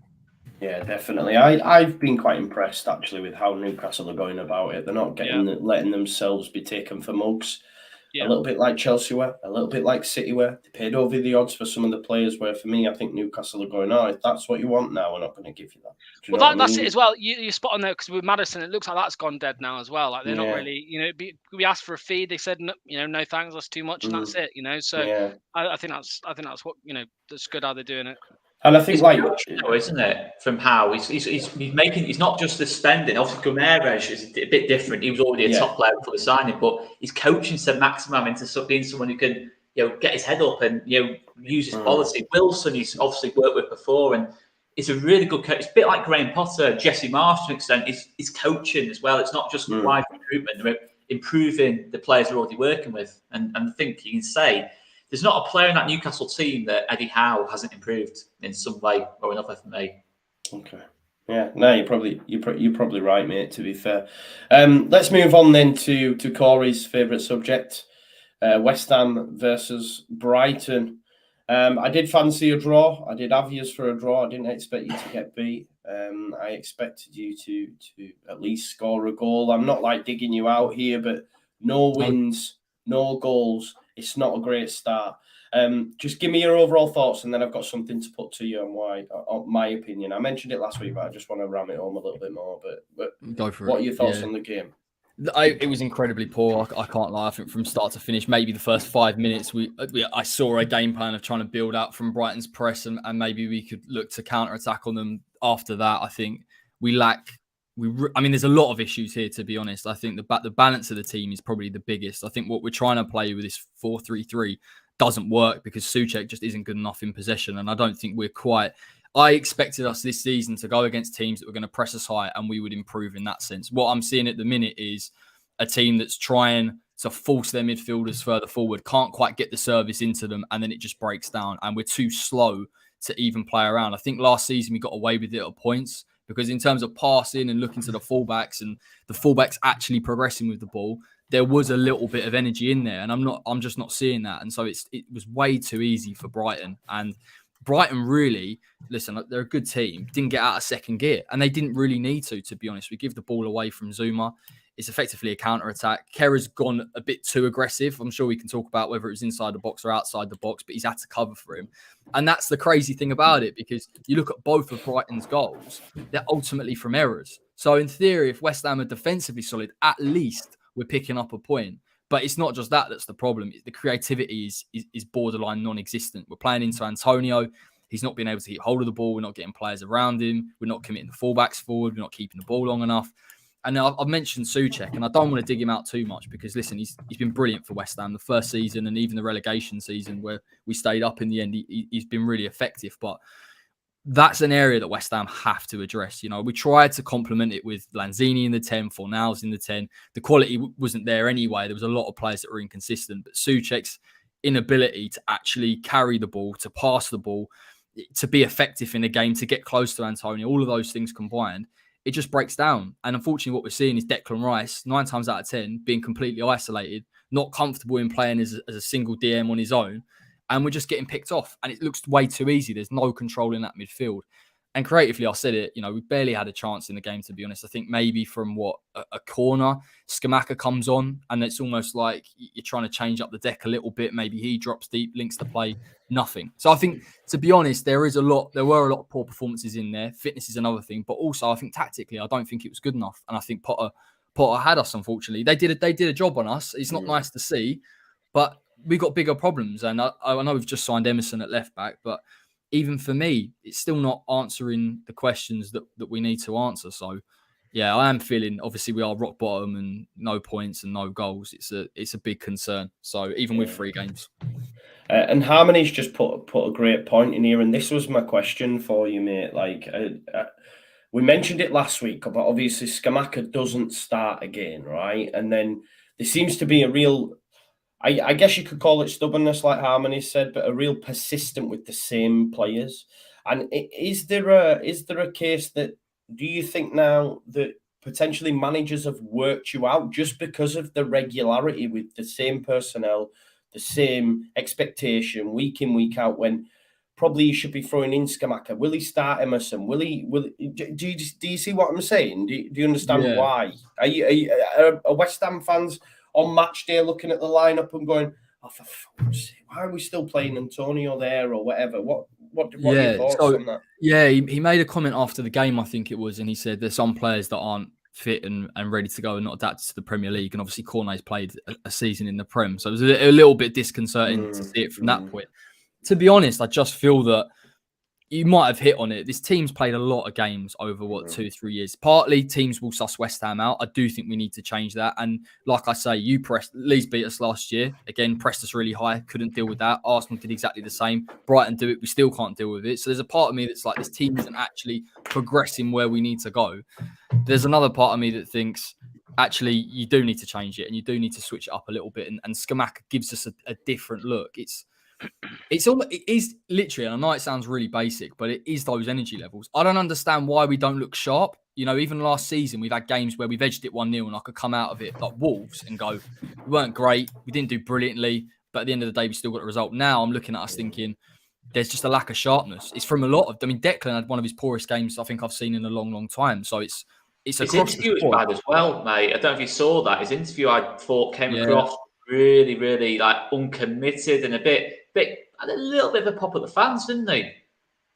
Yeah, definitely. I've been quite impressed actually with how Newcastle are going about it. They're not letting themselves be taken for mugs. Yeah. A little bit like Chelsea were, a little bit like City were. They paid over the odds for some of the players where for me, I think Newcastle are going, if that's what you want now, we're not going to give you that. That's it as well. You're spot on there because with Maddison, it looks like that's gone dead now as well. Like they're not really, we asked for a fee. They said, no, no thanks, that's too much. And that's it, So I think that's what, that's good how they're doing it. And I think, isn't it? From how he's making, he's not just the spending. Obviously, Gomes is a bit different. He was already a top player before the signing, but he's coaching Saint-Maximin into being someone who can, get his head up and use his quality. Wilson, he's obviously worked with before, and he's a really good coach. It's a bit like Graham Potter, Jesse Marsh to an extent. He's coaching as well. It's not just wide recruitment. They're improving the players they're already working with, and I think you can say there's not a player in that Newcastle team that Eddie Howe hasn't improved in some way or another for me. Okay. Yeah, no, you're probably right, mate, to be fair. Let's move on then to Corey's favourite subject, West Ham versus Brighton. I did fancy a draw. I did have yous for a draw. I didn't expect you to get beat. I expected you to at least score a goal. I'm not like digging you out here, but no wins, no goals. It's not a great start. Just give me your overall thoughts, and then I've got something to put to you on why, on my opinion. I mentioned it last week, but I just want to ram it home a little bit more. But go for it. What are your thoughts on the game? It was incredibly poor. I can't lie. I think from start to finish, maybe the first 5 minutes, I saw a game plan of trying to build out from Brighton's press, and maybe we could look to counter attack on them. After that, I think we lack. I mean, there's a lot of issues here, to be honest. I think the balance of the team is probably the biggest. I think what we're trying to play with this 4-3-3 doesn't work because Souček just isn't good enough in possession, and I don't think we're quite. I expected us this season to go against teams that were going to press us high and we would improve in that sense. What I'm seeing at the minute is a team that's trying to force their midfielders further forward, can't quite get the service into them, and then it just breaks down, and we're too slow to even play around. I think last season we got away with it at points because in terms of passing and looking to the fullbacks and the fullbacks actually progressing with the ball, there was a little bit of energy in there, and I'm just not seeing that. And so it was way too easy for Brighton. And Brighton really, listen, they're a good team, didn't get out of second gear, and they didn't really need to be honest. We give the ball away from Zuma. It's effectively a counter-attack. Kerr's gone a bit too aggressive. I'm sure we can talk about whether it was inside the box or outside the box, but he's had to cover for him. And that's the crazy thing about it, because you look at both of Brighton's goals, they're ultimately from errors. So in theory, if West Ham are defensively solid, at least we're picking up a point. But it's not just that that's the problem. The creativity is borderline non-existent. We're playing into Antonio. He's not being able to keep hold of the ball. We're not getting players around him. We're not committing the fullbacks forward. We're not keeping the ball long enough. And I've mentioned Souček, and I don't want to dig him out too much because, listen, he's been brilliant for West Ham the first season and even the relegation season where we stayed up in the end. He's been really effective. But that's an area that West Ham have to address. You know, we tried to complement it with Lanzini in the 10, Fornals in the 10. The quality wasn't there anyway. There was a lot of players that were inconsistent. But Souček's inability to actually carry the ball, to pass the ball, to be effective in the game, to get close to Antonio, all of those things combined, it just breaks down. And unfortunately, what we're seeing is Declan Rice, 9 times out of 10, being completely isolated, not comfortable in playing as a single DM on his own. And we're just getting picked off. And it looks way too easy. There's no control in that midfield. And creatively, I said it, we barely had a chance in the game, to be honest. I think maybe from a corner, Scamacca comes on, and it's almost like you're trying to change up the deck a little bit. Maybe he drops deep, links the play, nothing. So I think, to be honest, there were a lot of poor performances in there. Fitness is another thing. But also, I think tactically, I don't think it was good enough. And I think Potter had us, unfortunately. They did a job on us. It's not nice to see, but we got bigger problems. And I know we've just signed Emerson at left back, but even for me, it's still not answering the questions that we need to answer. So, yeah, I am feeling, obviously, we are rock bottom and no points and no goals. It's a big concern. So, even with 3 games. And Harmony's just put a great point in here. And this was my question for you, mate. We mentioned it last week, but obviously Scamacca doesn't start again, right? And then there seems to be a real... I guess you could call it stubbornness, like Harmony said, but a real persistent with the same players. And is there a case that, do you think now that potentially managers have worked you out just because of the regularity with the same personnel, the same expectation week in, week out, when probably you should be throwing in Scamacca? Will he start Emerson? Do you see what I'm saying? Do you understand why? Are West Ham fans on match day looking at the lineup and going, "Oh, for fuck's sake, why are we still playing Antonio there?" or whatever? What are your thoughts on that? Yeah, he made a comment after the game, I think it was, and he said there's some players that aren't fit and ready to go and not adapted to the Premier League. And obviously Cornet's played a season in the Prem. So it was a little bit disconcerting to see it from that point. To be honest, I just feel that you might have hit on it. This team's played a lot of games over 2-3 years. Partly teams will suss West Ham out. I do think we need to change that. And like I say, Leeds beat us last year. Again, pressed us really high. Couldn't deal with that. Arsenal did exactly the same. Brighton do it. We still can't deal with it. So there's a part of me that's like, this team isn't actually progressing where we need to go. There's another part of me that thinks, actually, you do need to change it and you do need to switch it up a little bit. And Scamacca gives us a different look. It is literally, and I know it sounds really basic, but it is those energy levels. I don't understand why we don't look sharp. You know, even last season, we've had games where we've edged it 1-0 and I could come out of it like Wolves and go, we weren't great. We didn't do brilliantly, but at the end of the day, we still got a result. Now I'm looking at us thinking, there's just a lack of sharpness. It's from a lot of, I mean, Declan had one of his poorest games I think I've seen in a long, long time. So it's his interview was bad as well, mate. I don't know if you saw that. His interview, I thought, came across really, really like uncommitted and had a little bit of a pop at the fans, didn't he?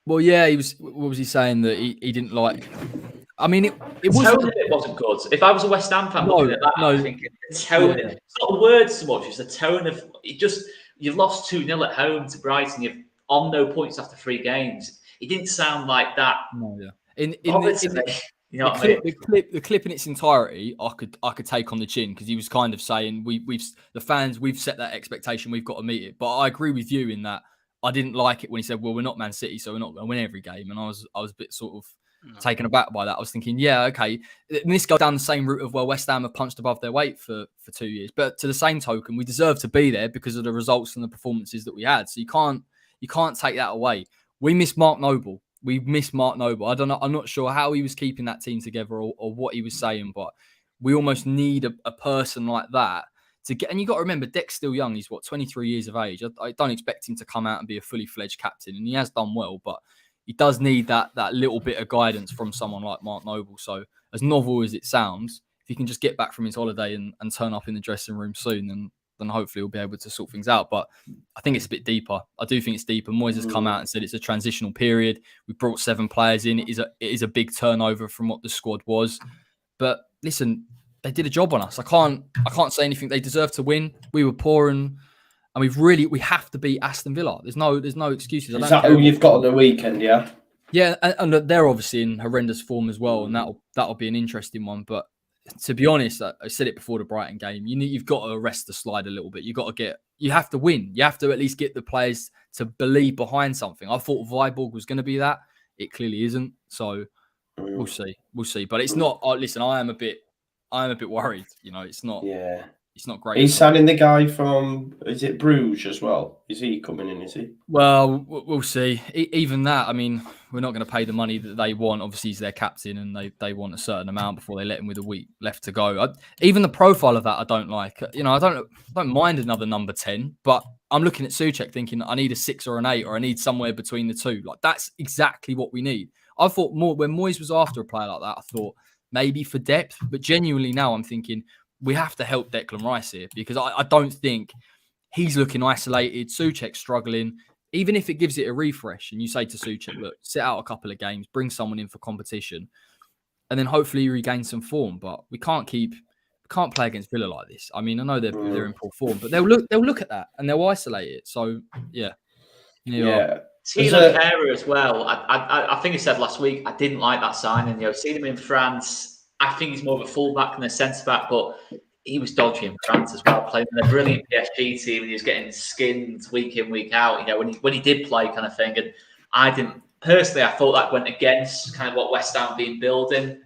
Well, yeah, he was. What was he saying that he didn't like? I mean, it wasn't good. If I was a West Ham fan looking at that, I think the tone. Yeah. It's not the words so much; it's the tone of it. Just you've lost 2-0 at home to Brighton. You've on no points after 3 games. It didn't sound like that. No, yeah. You know the clip in its entirety, I could take on the chin because he was kind of saying we've set that expectation, we've got to meet it. But I agree with you in that I didn't like it when he said, "Well, we're not Man City, so we're not going to win every game." And I was a bit sort of taken aback by that. I was thinking, yeah, okay, and this goes down the same route of West Ham have punched above their weight for 2 years, but to the same token, we deserve to be there because of the results and the performances that we had. So you can't take that away. We miss Mark Noble. We missed Mark Noble. I don't know. I'm not sure how he was keeping that team together or what he was saying, but we almost need a person like that to get. And you got to remember, Deck's still young. He's 23 years of age. I don't expect him to come out and be a fully fledged captain, and he has done well, but he does need that little bit of guidance from someone like Mark Noble. So as novel as it sounds, if he can just get back from his holiday and turn up in the dressing room soon, then hopefully we'll be able to sort things out. But I think it's a bit deeper. I do think it's deeper. Moyes has come out and said it's a transitional period. We brought 7 players in. It is a big turnover from what the squad was. But listen, they did a job on us. I can't say anything. They deserve to win. We were poor and we have to beat Aston Villa. There's no excuses. Is that who you've got on the weekend? Yeah. Yeah, and they're obviously in horrendous form as well, and that'll be an interesting one. But to be honest, I said it before the Brighton game. You've got to arrest the slide a little bit. You have to win. You have to at least get the players to believe behind something. I thought Viborg was going to be that. It clearly isn't. So we'll see. But it's not. Listen, I am a bit worried. You know, it's not. Yeah. It's not great. He's signing the guy from, is it Bruges as well? Is he coming in, is he? Well, we'll see. Even that, I mean, we're not going to pay the money that they want. Obviously, he's their captain and they want a certain amount before they let him with a week left to go. Even the profile of that, I don't like. You know, I don't mind another number 10, but I'm looking at Souček thinking I need a 6 or an 8 or I need somewhere between the two. Like, that's exactly what we need. I thought more when Moyes was after a player like that, I thought maybe for depth, but genuinely now I'm thinking, we have to help Declan Rice here because I don't think he's looking isolated. Souček's struggling. Even if it gives it a refresh and you say to Souček, look, sit out a couple of games, bring someone in for competition, and then hopefully you regain some form. But we can't play against Villa like this. I mean, I know they're in poor form, but they'll look at that and they'll isolate it. So yeah. Thilo Kehrer as well. I think he said last week, I didn't like that signing. You know, seeing him in France, I think he's more of a fullback than a centre back, but he was dodgy in France as well, playing in a brilliant PSG team, and he was getting skinned week in, week out. You know, when he did play, kind of thing. And I didn't personally. I thought that went against kind of what West Ham been building.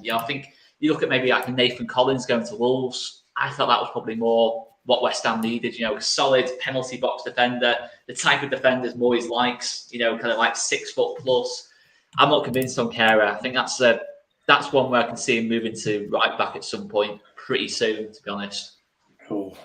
You know, I think you look at maybe like Nathan Collins going to Wolves. I thought that was probably more what West Ham needed. You know, a solid penalty box defender, the type of defenders Moyes likes. You know, kind of like 6 foot plus. I'm not convinced on Kehrer. I think that's one where I can see him moving to right back at some point pretty soon, to be honest. Cool.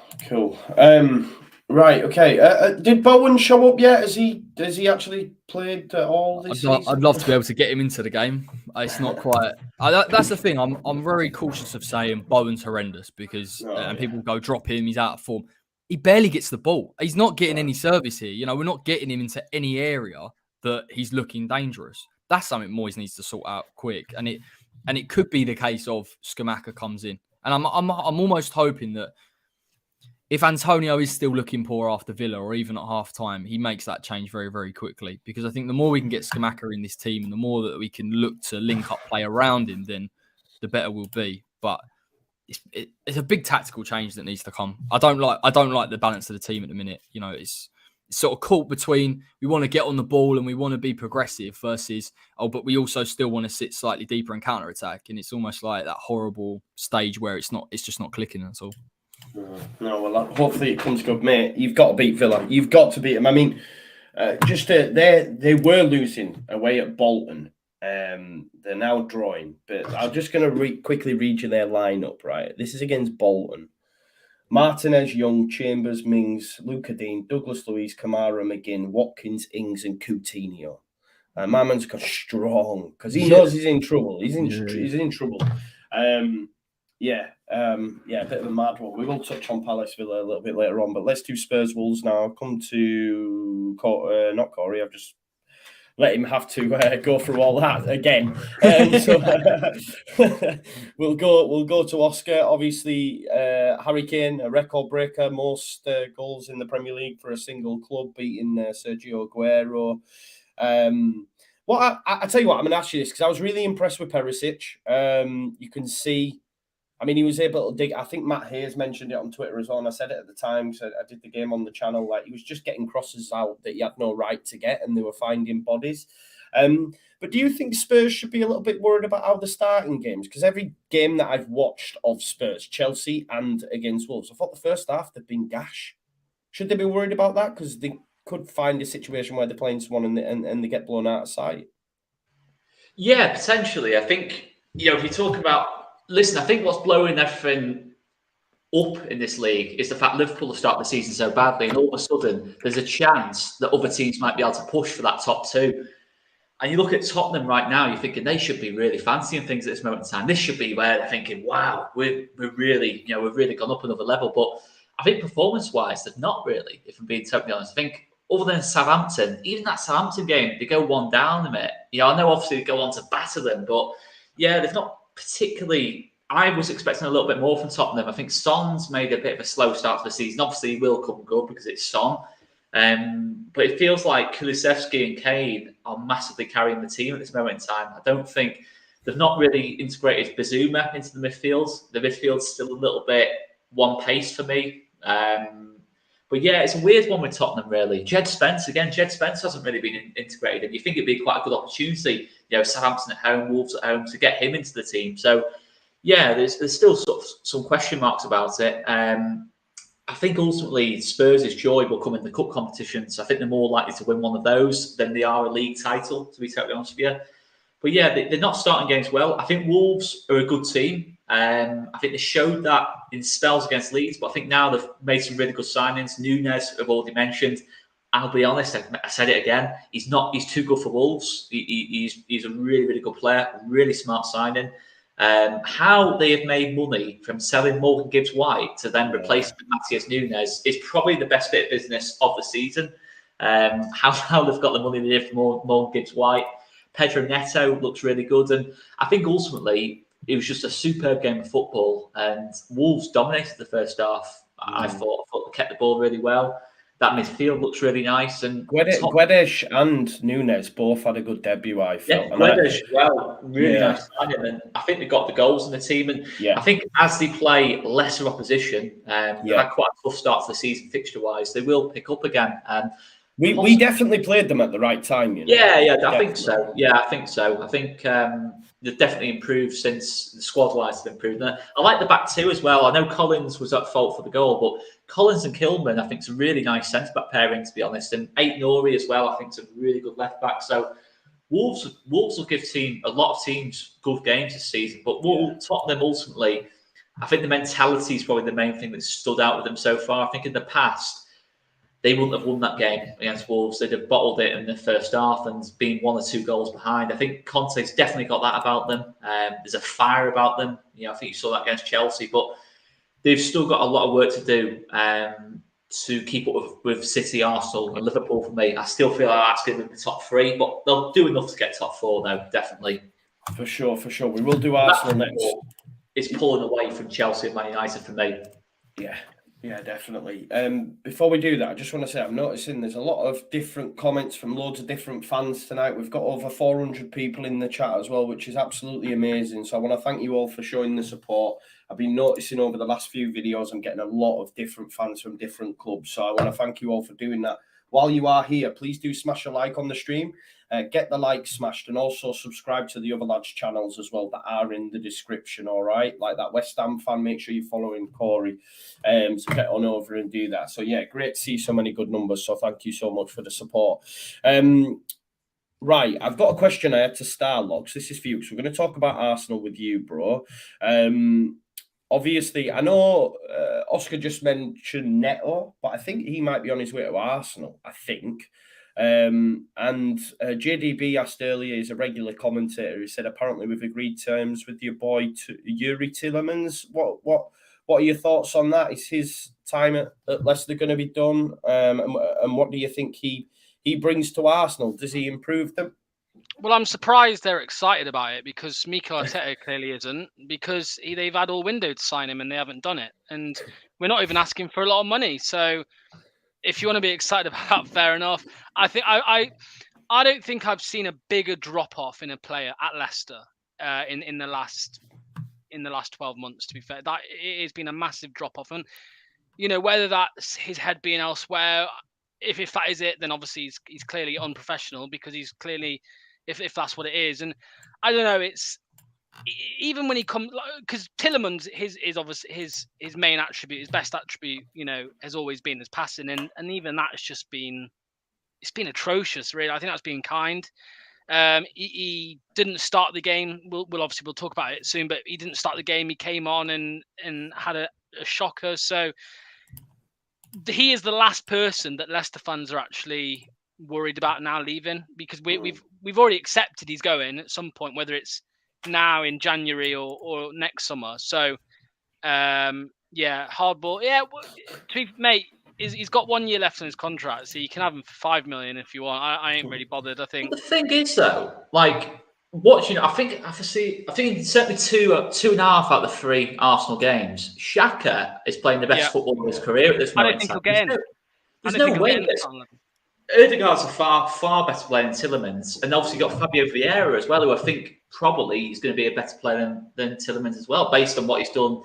Right, okay. Did Bowen show up yet? Has he actually played all this season? I'd love to be able to get him into the game. It's not quite. That's the thing. I'm very cautious of saying Bowen's horrendous because people go drop him. He's out of form. He barely gets the ball. He's not getting any service here. You know, we're not getting him into any area that he's looking dangerous. That's something Moyes needs to sort out quick. And it could be the case of Scamacca comes in. And I'm almost hoping that if Antonio is still looking poor after Villa or even at half time, he makes that change very, very quickly. Because I think the more we can get Scamacca in this team and the more that we can look to link up play around him, then the better we'll be. But it's a big tactical change that needs to come. I don't like the balance of the team at the minute. You know, it's sort of caught between we want to get on the ball and we want to be progressive versus but we also still want to sit slightly deeper and counter attack. And it's almost like that horrible stage where it's just not clicking at all. No, well, hopefully it comes good, mate. You've got to beat Villa. You've got to beat them. I mean, they were losing away at Bolton. They're now drawing, but I'm just going to quickly read you their lineup. Right, this is against Bolton. Martinez, Young, Chambers, Mings, Luca Dean, Douglas Luiz, Kamara, McGinn, Watkins, Ings, and Coutinho. My man's got strong because he knows he's in trouble. He's in trouble. A bit of a mad one. We will touch on Palace Villa a little bit later on, but let's do Spurs Wolves now. I'll come to not Corey. I've just let him have to go through all that again. We'll go to Oscar. Obviously, Harry Kane, a record breaker, most goals in the Premier League for a single club, beating Sergio Aguero. I tell you what, I'm going to ask you this because I was really impressed with Perisic. You can see. I mean, he was able to dig. I think Matt Hayes mentioned it on Twitter as well, and I said it at the time. So I did the game on the channel. Like, he was just getting crosses out that he had no right to get, and they were finding bodies. But do you think Spurs should be a little bit worried about how they're starting games? Because every game that I've watched of Spurs, Chelsea and against Wolves, I thought the first half they've been gash. Should they be worried about that? Because they could find a situation where they're playing someone and they get blown out of sight. Yeah, potentially. I think, if you talk about... Listen, I think what's blowing everything up in this league is the fact Liverpool have started the season so badly, and all of a sudden there's a chance that other teams might be able to push for that top two. And you look at Tottenham right now, you're thinking they should be really fancying things at this moment in time. This should be where they're thinking, wow, we're really, we've really gone up another level. But I think performance-wise, they've not really, if I'm being totally honest. I think other than Southampton, even that Southampton game, they go one down a bit. I know obviously they go on to batter them, but yeah, they've not particularly. I was expecting a little bit more from Tottenham. I think Son's made a bit of a slow start to the season. Obviously, he will come good because it's Son. But it feels like Kulusevski and Kane are massively carrying the team at this moment in time. I don't think they've not really integrated Bazuma into the midfield. The midfield's still a little bit one pace for me. But yeah, it's a weird one with Tottenham, really. Jed Spence hasn't really been integrated. And you think it'd be quite a good opportunity, Southampton at home, Wolves at home, to get him into the team. So, yeah, there's still sort of some question marks about it. I think ultimately Spurs' joy will come in the cup competitions. I think they're more likely to win one of those than they are a league title, to be totally honest with you. But yeah, they're not starting games well. I think Wolves are a good team. I think they showed that in spells against Leeds, but I think now they've made some really good signings. Nunez, I've already mentioned. I'll be honest, I said it again. He's too good for Wolves. He's a really, really good player, really smart signing. How they have made money from selling Morgan Gibbs-White to then replace Matthias Nunez is probably the best bit of business of the season. How they've got the money they did for Morgan Gibbs-White. Pedro Neto looks really good. And I think ultimately it was just a superb game of football. And Wolves dominated the first half. I thought they kept the ball really well. That midfield looks really nice. And Guedes and Nunez both had a good debut, I felt. Yeah, Guedes, really nice signing. And I think they got the goals in the team. And I think as they play lesser opposition, they've had quite a tough start to the season fixture-wise, they will pick up again. And we definitely played them at the right time, I think so. Yeah, I think so. I think they've definitely improved since the squad-wise have improved. And I like the back two as well. I know Collins was at fault for the goal, but Collins and Kilman, I think, is a really nice centre-back pairing, to be honest. And Ait-Nouri as well, I think, is a really good left-back. So Wolves will give a lot of teams good games this season. But Tottenham, ultimately, I think the mentality is probably the main thing that stood out with them so far. I think in the past, they wouldn't have won that game against Wolves. They'd have bottled it in the first half and been 1 or 2 goals behind. I think Conte's definitely got that about them. There's a fire about them. I think you saw that against Chelsea, but they've still got a lot of work to do to keep up with City, Arsenal, and Liverpool. For me, I still feel like that's going to be the top 3, but they'll do enough to get top 4, though. Definitely, for sure. We will do Arsenal next. It's pulling away from Chelsea and Man United for me. Yeah, definitely. Before we do that, I just want to say I'm noticing there's a lot of different comments from loads of different fans tonight. We've got over 400 people in the chat as well, which is absolutely amazing. So I want to thank you all for showing the support. I've been noticing over the last few videos, I'm getting a lot of different fans from different clubs. So I want to thank you all for doing that. While you are here, please do smash a like on the stream. Get the like smashed, and also subscribe to the other lads' channels as well that are in the description. All right, like that West Ham fan, make sure you're following Corey. So get on over and do that. So yeah, great to see so many good numbers. So thank you so much for the support. Right, I've got a question I had to Starlogs. This is for you. So we're going to talk about Arsenal with you, bro. Obviously, I know Oscar just mentioned Neto, but I think he might be on his way to Arsenal, I think. And JDB asked earlier, he's a regular commentator, he said apparently we've agreed terms with your boy Yuri Tillemans. What are your thoughts on that? Is his time at Leicester going to be done? And what do you think he brings to Arsenal? Does he improve them? Well, I'm surprised they're excited about it, because Mikel Arteta clearly isn't, because they've had all window to sign him and they haven't done it. And we're not even asking for a lot of money. So if you want to be excited about that, fair enough. I think I don't think I've seen a bigger drop off in a player at Leicester in the last 12 months. To be fair, that it has been a massive drop off, and whether that's his head being elsewhere. If that is it, then obviously he's clearly unprofessional, because he's clearly, if that's what it is. And I don't know, it's even when he comes, because Tillemans, his obviously his main attribute, his best attribute, has always been his passing, and even that has just been, it's been atrocious, really. I think that's being kind. He didn't start the game. We'll talk about it soon, but he didn't start the game. He came on and had a shocker. So he is the last person that Leicester fans are actually worried about now leaving, because we've already accepted he's going at some point, whether it's now in January or next summer. So yeah, hardball. Yeah, mate, he's got 1 year left on his contract, so you can have him for 5 million if you want. I ain't really bothered. I think the thing is though, like watching, I think certainly two and a half out of the 3 Arsenal games, Xhaka is playing the best football of his career at this moment. I don't think he'll get in. There's no way. Ødegaard's a far better player than Tillemans, and obviously got Fabio Vieira as well, who I think probably is going to be a better player than Tillemans as well, based on what he's done,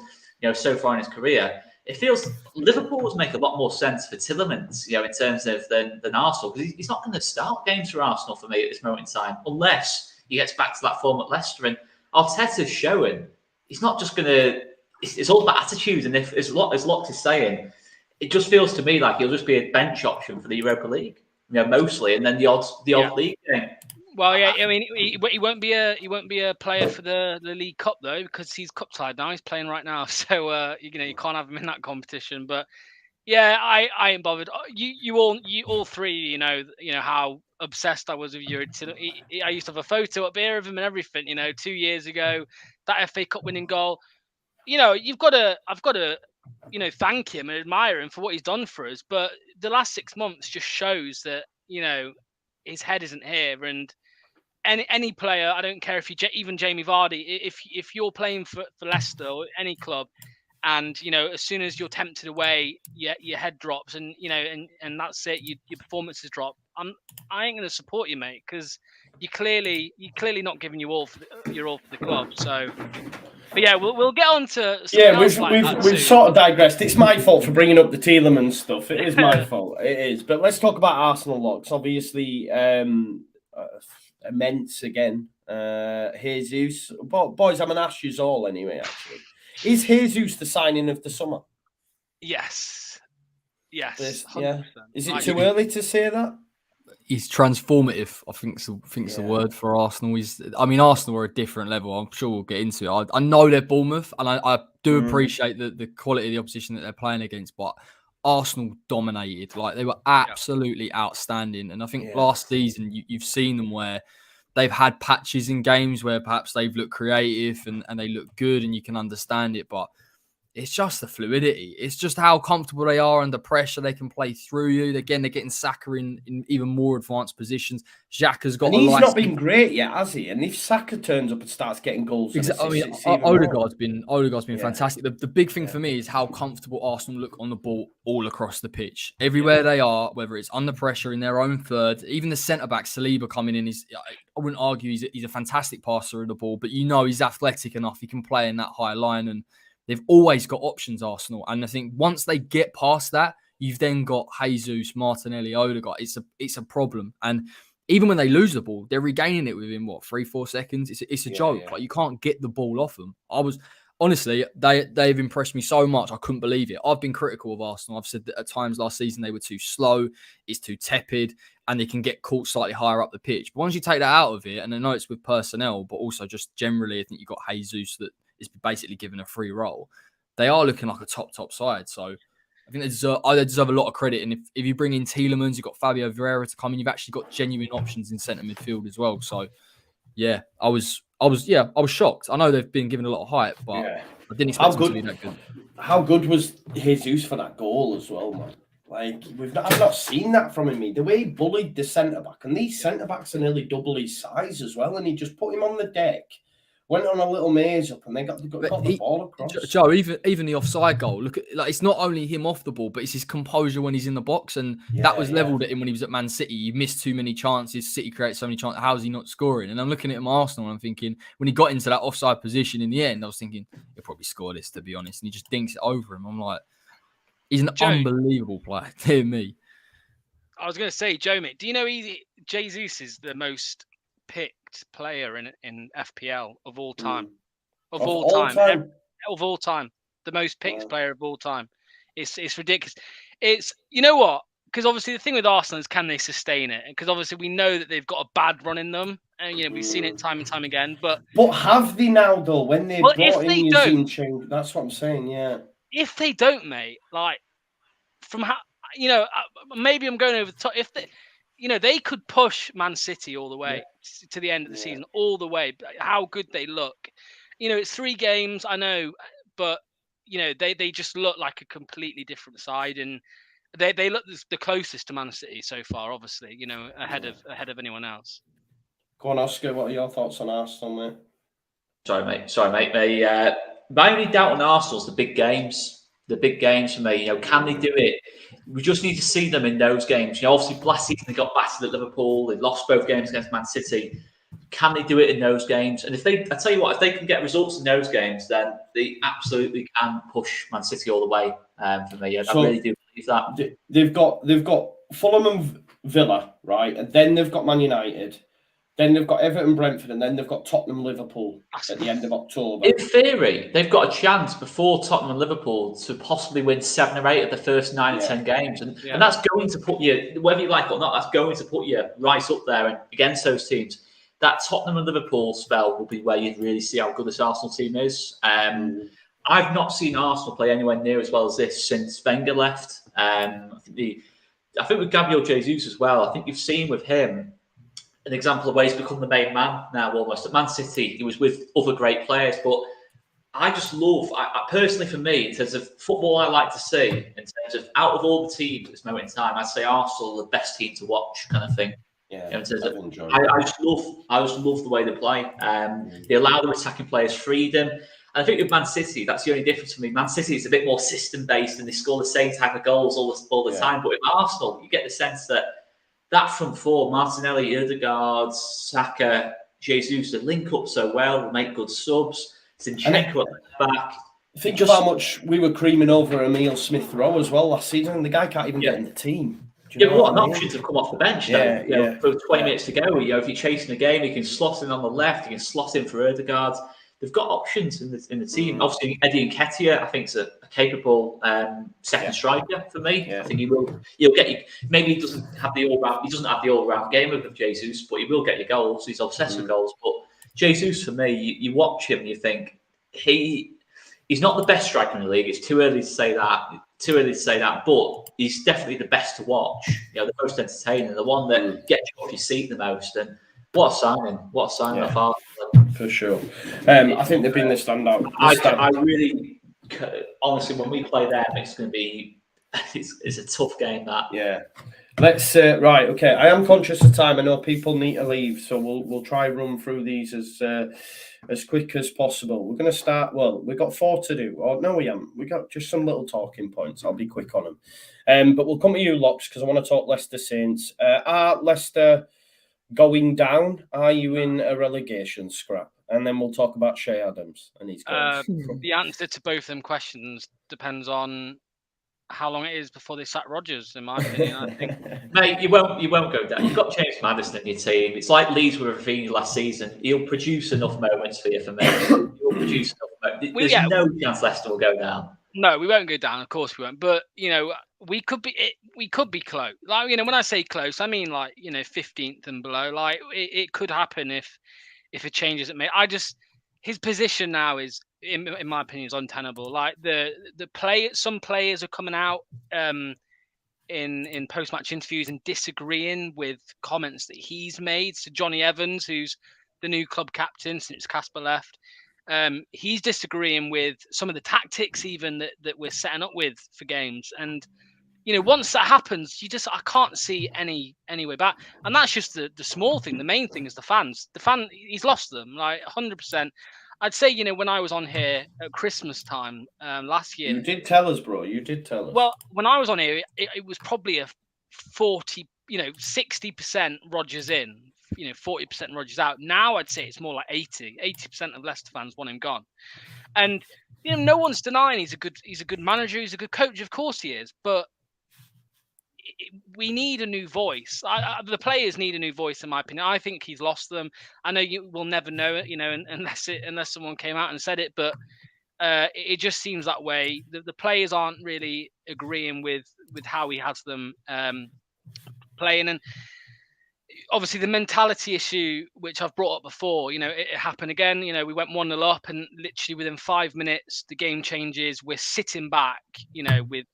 so far in his career. It feels Liverpool would make a lot more sense for Tillemans, in terms of than Arsenal, because he's not going to start games for Arsenal for me at this moment in time, unless he gets back to that form at Leicester. And Arteta's showing he's not just going to. It's all about attitude, and if as Locke is saying, it just feels to me like he'll just be a bench option for the Europa League. Mostly, and then the odd league game. Well, yeah, I mean, he won't be a player for the League Cup though, because he's cup tied now. He's playing right now, so you can't have him in that competition. But yeah, I ain't bothered. You all three, how obsessed I was with Yuri. I used to have a photo up here of him and everything. 2 years ago, that FA Cup winning goal. I've got to thank him and admire him for what he's done for us. But the last 6 months just shows that, his head isn't here. And any player, I don't care if even Jamie Vardy, if you're playing for Leicester or any club, and as soon as you're tempted away, your head drops, and and that's it. Your performances drop. I ain't going to support you, mate, because you're clearly not giving your all for the club. So. But yeah, we'll get on to we've sort of digressed. It's my fault for bringing up the Tielemans stuff. It is my fault. It is. But let's talk about Arsenal locks. Obviously, immense again. Jesus, boys, I'm gonna ask you all anyway. Actually, is Jesus the signing of the summer? Yes. 100%. Yeah. Is it too early to say that? He's transformative, I think's the word for Arsenal. Arsenal are a different level. I'm sure we'll get into it. I know they're Bournemouth, and I do appreciate the quality of the opposition that they're playing against, but Arsenal dominated. Like, they were absolutely outstanding. And I think last season, you've seen them where they've had patches in games where perhaps they've looked creative and they look good and you can understand it. But it's just the fluidity. It's just how comfortable they are under pressure. They can play through you. Again, they're getting Saka in even more advanced positions. Xhaka's got. And he's not been great yet, has he? And if Saka turns up and starts getting goals, I mean, Odegaard's been fantastic. The big thing for me is how comfortable Arsenal look on the ball all across the pitch. Everywhere they are, whether it's under pressure in their own third, even the centre back Saliba coming in is. I wouldn't argue he's a fantastic passer of the ball, but he's athletic enough. He can play in that high line and. They've always got options, Arsenal. And I think once they get past that, you've then got Jesus, Martinelli, Odegaard. It's a problem. And even when they lose the ball, they're regaining it within, 3-4 seconds? It's a joke. Yeah. Like, you can't get the ball off them. Honestly, they've impressed me so much. I couldn't believe it. I've been critical of Arsenal. I've said that at times last season they were too slow, it's too tepid, and they can get caught slightly higher up the pitch. But once you take that out of it, and I know it's with personnel, but also just generally, I think you've got Jesus that is basically given a free role. They are looking like a top side. So I think they deserve a lot of credit. And if you bring in Tielemans, you've got Fabio Vieira to come in, you've actually got genuine options in centre midfield as well. So yeah, I was shocked. I know they've been given a lot of hype, but I didn't expect them to be that good. How good was Jesus for that goal as well, man? Like, I've not seen that from him. The way he bullied the centre back, and these centre backs are nearly double his size as well, and he just put him on the deck. Went on a little maze up and they got the ball across. Joe, even the offside goal, look at it's not only him off the ball, but it's his composure when he's in the box. And that was levelled at him when he was at Man City. He missed too many chances. City created so many chances. How is he not scoring? And I'm looking at him Arsenal and I'm thinking, when he got into that offside position in the end, I was thinking, he'll probably score this, to be honest. And he just dinks it over him. I'm like, he's an unbelievable player. Dear me. I was going to say, Joe, mate, do you know Jesus is the most picked player in FPL of all time? Of all time, the most picked player of all time. It's ridiculous. It's, you know what? Because obviously the thing with Arsenal is, can they sustain it? Because obviously we know that they've got a bad run in them, and we've seen it time and time again. But have they now though? When they've brought in Eugene Chang, that's what I'm saying. Yeah. If they don't, mate, like from how maybe I'm going over the top. If they. They could push Man City all the way to the end of the season, all the way. How good they look. It's 3 games, I know, but, they just look like a completely different side. And they look the closest to Man City so far, obviously, ahead of anyone else. Go on, Oscar, what are your thoughts on Arsenal, mate? Sorry, mate. My only doubt on Arsenal is the big games. The big games for me, can they do it? We just need to see them in those games. Obviously, last season they got battered at Liverpool. They lost both games against Man City. Can they do it in those games? And I tell you what, if they can get results in those games, then they absolutely can push Man City all the way. For me, I really do believe that. They've got Fulham and Villa, right, and then they've got Man United. Then they've got Everton, Brentford, and then they've got Tottenham, Liverpool at the end of October. In theory, they've got a chance before Tottenham and Liverpool to possibly win 7 or 8 of the first 9 or 10 games. And that's going to put you, whether you like it or not, that's going to put you right up there and against those teams. That Tottenham and Liverpool spell will be where you'd really see how good this Arsenal team is. I've not seen Arsenal play anywhere near as well as this since Wenger left. I think with Gabriel Jesus as well, I think you've seen with him an example of where he's become the main man now almost. At Man City, he was with other great players, but I just love, personally for me, in terms of football I like to see, in terms of out of all the teams at this moment in time, I'd say Arsenal are the best team to watch kind of thing. Yeah, in terms of, I just love the way they play. They allow their attacking players freedom. And I think with Man City, that's the only difference for me. Man City is a bit more system-based and they score the same type of goals all the time. But with Arsenal, you get the sense that front four, Martinelli, Odegaard, Saka, Jesus, they link up so well, they make good subs. Zinchenko at the back. Think of how much we were creaming over Emile Smith-Rowe as well last season. The guy can't even get in the team. What an option to come off the bench. For 20 minutes to go. If you're chasing a game, you can slot in on the left, you can slot in for Odegaard. They've got options in the team. Obviously, Eddie Nketiah, I think, is a capable second striker for me. I think he'll get you. Maybe he doesn't have the all-round game of Jesus, but he will get you goals. He's obsessed with goals. But Jesus, for me, you watch him and you think he's not the best striker in the league. It's too early to say that. But he's definitely the best to watch. The most entertaining, the one that gets you off your seat the most. And what a signing! What a signing of Arsenal. For sure. I think they've been the standout. honestly, when we play them, it's going to be it's a tough game. That Let's right. Okay, I am conscious of time. I know people need to leave, so we'll try run through these as quick as possible. We're going to start. Well, we've got 4 to do. Oh no, we haven't. We got just some little talking points. I'll be quick on them. But we'll come to you, Locks, because I want to talk Leicester Saints. Are Leicester going down? Are you in a relegation scrap? And then we'll talk about Che Adams and his goals. The answer to both them questions depends on how long it is before they sack Rodgers, in my opinion. I think, mate, you won't go down. You've got James Maddison in your team. It's like Leeds with Rafinha last season. He'll produce enough moments for you, for me. He'll produce enough moments. There's no chance Leicester will go down. No, we won't go down. Of course we won't. But we could be close. Like, when I say close, I mean 15th and below. Like it could happen if a change isn't made. His position now is, in my opinion, is untenable. Like some players are coming out in post-match interviews and disagreeing with comments that he's made. So Johnny Evans, who's the new club captain since Casper left, he's disagreeing with some of the tactics even that we're setting up with for games. And once that happens, I can't see any way back. And that's just the small thing. The main thing is the fans. He's lost them, like 100%. I'd say, when I was on here at Christmas time last year. You did tell us, bro. You did tell us. Well, when I was on here, it was probably a 40, 60% Rodgers in, 40% Rodgers out. Now I'd say it's more like 80% of Leicester fans want him gone. And, no one's denying he's a good manager. He's a good coach. Of course he is. But we need a new voice. The players need a new voice, in my opinion. I think he's lost them. I know you will never know it, unless someone came out and said it. But it just seems that way. The players aren't really agreeing with how he has them playing, and obviously the mentality issue, which I've brought up before. It happened again. We went 1-0 up, and literally within 5 minutes, the game changes. We're sitting back, with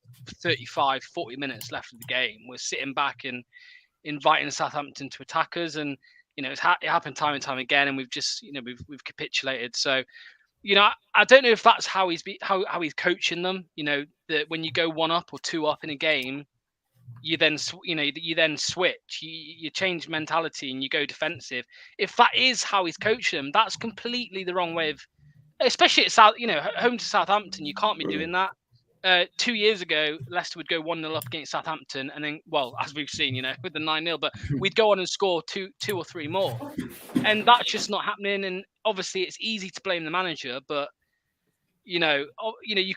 35, 40 minutes left of the game. We're sitting back and inviting Southampton to attack us, and it happened time and time again, and we've just we've capitulated. So I don't know if that's how he's coaching them. That when you go 1 up or 2 up in a game, you then switch, you change mentality and you go defensive. If that is how he's coaching them, that's completely the wrong way of, especially at home to Southampton. You can't be doing that. 2 years ago, Leicester would go 1-0 up against Southampton, and then, well, as we've seen, with the 9-0, but we'd go on and score two or three more, and that's just not happening. And obviously, it's easy to blame the manager, but you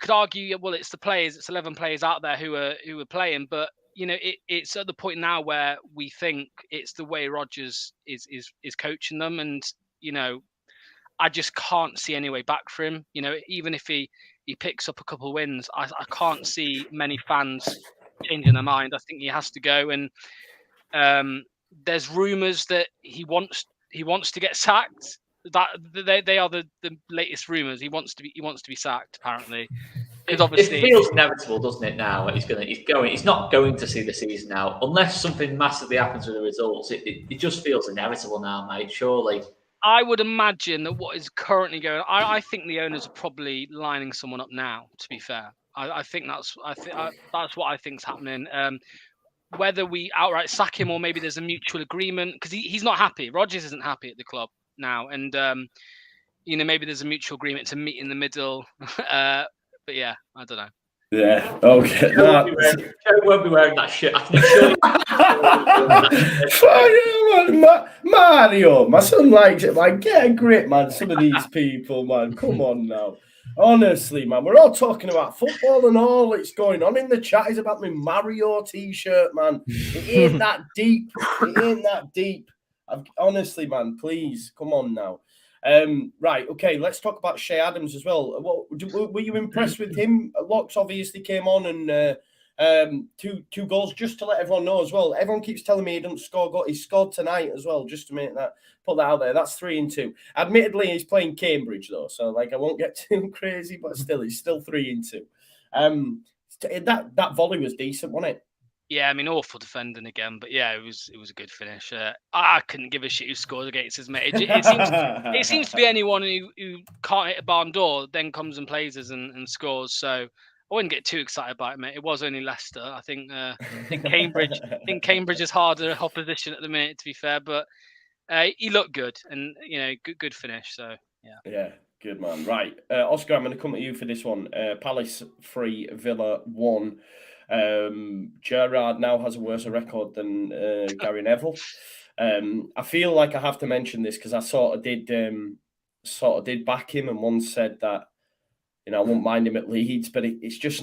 could argue, well, it's the players, it's 11 players out there who are playing, but it's at the point now where we think it's the way Rodgers is coaching them, and I just can't see any way back for him. Even if he picks up a couple of wins, I can't see many fans changing their mind. I think he has to go. And there's rumours that he wants to get sacked. That they are the latest rumours. He wants to be sacked, apparently. It feels inevitable, doesn't it? Now he's not going to see the season out unless something massively happens with the results. It just feels inevitable now, mate. Surely. I would imagine that what is currently going on, I think the owners are probably lining someone up now, to be fair. I think that's what I think's happening. Whether we outright sack him or maybe there's a mutual agreement, because he's not happy. Rodgers isn't happy at the club now. And, maybe there's a mutual agreement to meet in the middle. But yeah, I don't know. Yeah. Okay. Joe won't be wearing that shit. I can assure you. Mario, my son likes it. Like, get a grip, man. Some of these people, man. Come on now. Honestly, man, we're all talking about football and all that's going on in the chat is about my Mario t-shirt, man. It ain't that deep. Honestly, man, please, come on now. Right, okay, let's talk about Che Adams as well. Were you impressed with him? Locks obviously came on and two goals, just to let everyone know as well. Everyone keeps telling me he doesn't score goals. He scored tonight as well, just to put that out there. That's 3-2. Admittedly, he's playing Cambridge though, so I won't get too crazy, but still, he's still 3-2. That volley was decent, wasn't it? Yeah, I mean, awful defending again, but yeah, it was a good finish. I couldn't give a shit who scored against us, mate. It seems to be anyone who can't hit a barn door then comes and plays us and scores. So I wouldn't get too excited about it, mate. It was only Leicester. I think Cambridge is harder opposition at the minute, to be fair, but he looked good, and good finish. So yeah. Yeah, good man. Right, Oscar, I'm going to come at you for this one. Palace 3, Villa 1. Gerrard now has a worse record than Gary Neville. I feel like I have to mention this because I sort of did back him, and once said that I wouldn't mind him at Leeds, but it's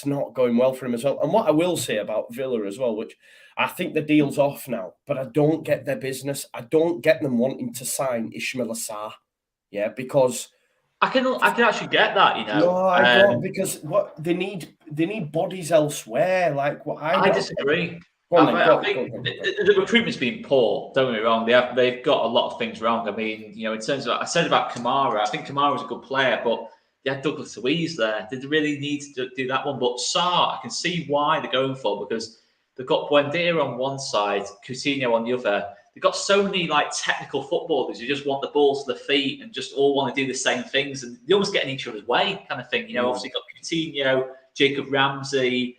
not going well for him as well. And what I will say about Villa as well, which I think the deal's off now, but I don't get their business. I don't get them wanting to sign Ismail Assar. Yeah, because I can actually get that, No, I don't, because what they need bodies elsewhere. Like what I disagree. I think the recruitment's been poor. Don't get me wrong; they've got a lot of things wrong. I mean, in terms of I said about Kamara, I think Kamara was a good player, but they had Douglas Luiz there. Did they really need to do that one? But Sarr, I can see why they're going for, because they've got Buendia on one side, Coutinho on the other. They've got so many technical footballers who just want the ball to the feet and just all want to do the same things, and they almost get in each other's way, kind of thing. Obviously got Coutinho, Jacob Ramsey,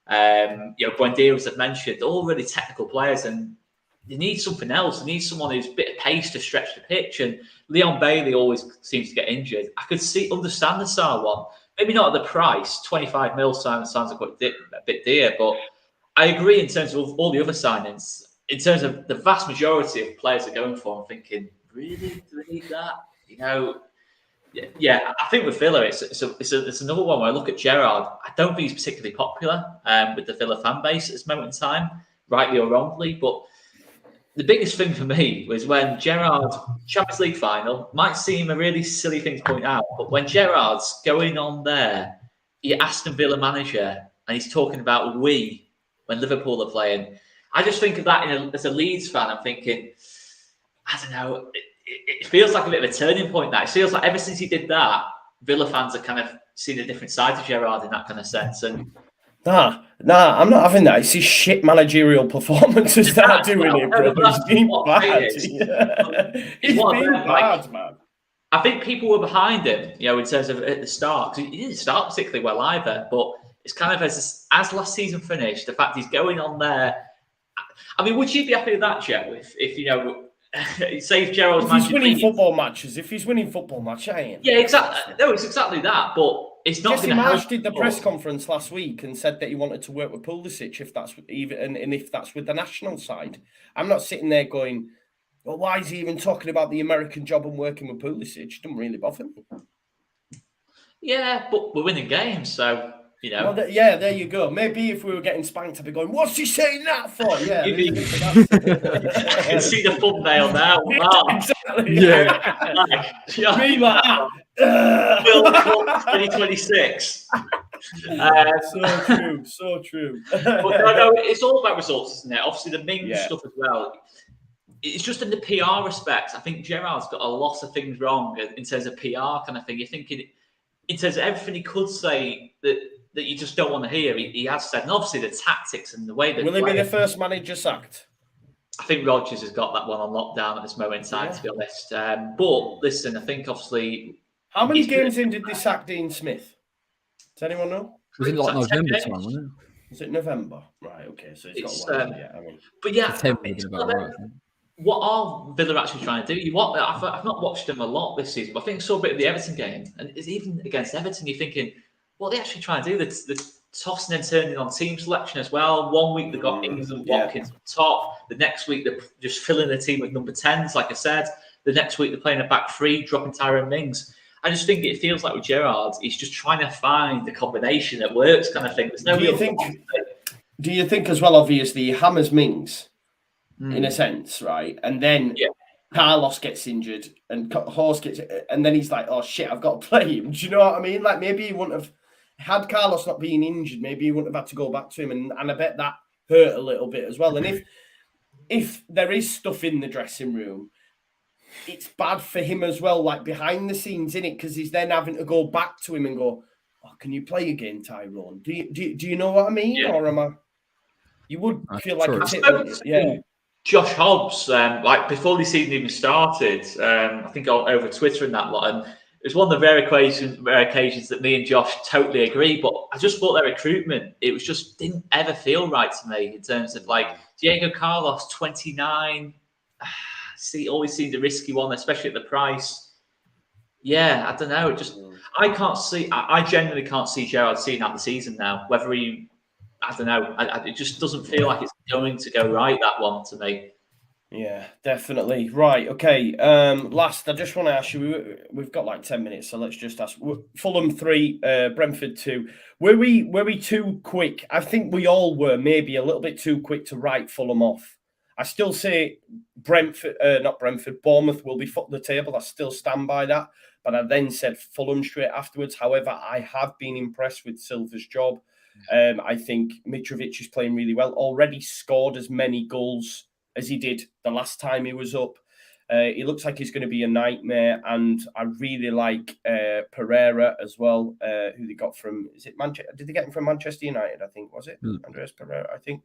Buendia, as I've mentioned, all really technical players, and they need something else. They need someone who's a bit of pace to stretch the pitch. And Leon Bailey always seems to get injured. I could understand the Sarr one, maybe not at the price. 25 mil sounds like a bit dear, but I agree in terms of all the other signings. In terms of the vast majority of players are going for, I'm thinking, really, do we need that? Yeah. I think with Villa, it's another one where I look at Gerrard. I don't think he's particularly popular with the Villa fan base at this moment in time, rightly or wrongly. But the biggest thing for me was when Gerrard, Champions League final, might seem a really silly thing to point out, but when Gerrard's going on there, you're Aston Villa manager, and he's talking about we when Liverpool are playing. I just think of that as a Leeds fan. I'm thinking, I don't know, it feels like a bit of a turning point now. It feels like ever since he did that, Villa fans have kind of seen a different side to Gerrard in that kind of sense. And Nah, I'm not having that. It's his shit managerial performances that are doing it, bro. He's been bad. He's been bad, man. I think people were behind him, in terms of at the start. Because he didn't start particularly well either. But it's kind of as last season finished, the fact he's going on there. I mean, would you be happy with that, Joe? If say if Gerrard's if he's winning football matches, I ain't. Yeah, exactly. No, it's exactly that. But it's not. Jesse Marsh did the press conference last week and said that he wanted to work with Pulisic if that's with the national side. I'm not sitting there going, well, why is he even talking about the American job and working with Pulisic? It doesn't really bother me. Yeah, but we're winning games, so. Well, there you go. Maybe if we were getting spanked, I'd be going, what's he saying that for? Yeah. I can see the thumbnail now. Exactly. Yeah. Me like that. World Cup 2026. So true. But no, it's all about results, isn't it? Obviously, the Ming stuff as well. It's just in the PR respect. I think Gerrard's got a lot of things wrong in terms of PR kind of thing. You're thinking, in terms of everything he could say that you just don't want to hear, he has said. And obviously the tactics and the way that... Will he be the first manager sacked? I think Rodgers has got that one on lockdown at this moment in time, to be honest. But listen, I think obviously... How many games in did they sack Dean Smith? Does anyone know? Was it like November time, wasn't it? Was it November? Right, okay. So he's got one. But yeah, what are Villa actually trying to do? I've not watched them a lot this season, but I think I saw a bit of the Everton game. And it's even against Everton, you're thinking, what are they actually trying to do? The tossing and turning on team selection as well. 1 week they've got Ings and Watkins on top. The next week they're just filling the team with number 10s, like I said. The next week they're playing a back three, dropping Tyrone Mings. I just think it feels like with Gerrard, he's just trying to find the combination that works, kind of thing. There's no do you think as well, obviously, he hammers Mings in a sense, right? And then Carlos gets injured and Horse gets, and then he's like, oh shit, I've got to play him. Do you know what I mean? Like maybe he wouldn't have, had Carlos not been injured, maybe he wouldn't have had to go back to him. And I bet that hurt a little bit as well. And if there is stuff in the dressing room, it's bad for him as well, like behind the scenes, innit? Because he's then having to go back to him and go, oh, can you play again, Tyrone? Do you know what I mean? Yeah. Or am I... You would feel like I spoke to Josh Hobbs, like before the season even started, I think over Twitter and that lot, and it was one of the rare occasions that me and Josh totally agree. But I just thought their recruitment, it was just didn't ever feel right to me in terms of like Diego Carlos, 29. Always seemed a risky one, especially at the price. Yeah, I don't know. It just I can't see. I genuinely can't see Gerrard seeing out the season now. Whether he, I don't know. It just doesn't feel like it's going to go right, that one to me. Yeah, definitely. Right. Okay. Last, I just want to ask you. We've got like 10 minutes, so let's just ask. Fulham 3, Brentford 2. Were we too quick? I think we all were maybe a little bit too quick to write Fulham off. I still say Bournemouth will be foot the table. I still stand by that. But I then said Fulham straight afterwards. However, I have been impressed with Silva's job. I think Mitrovic is playing really well. Already scored as many goals as he did the last time he was up. He looks like he's going to be a nightmare. And I really like Pereira as well, who they got from, is it Manchester? Did they get him from Manchester United, I think, was it? Andreas Pereira, I think.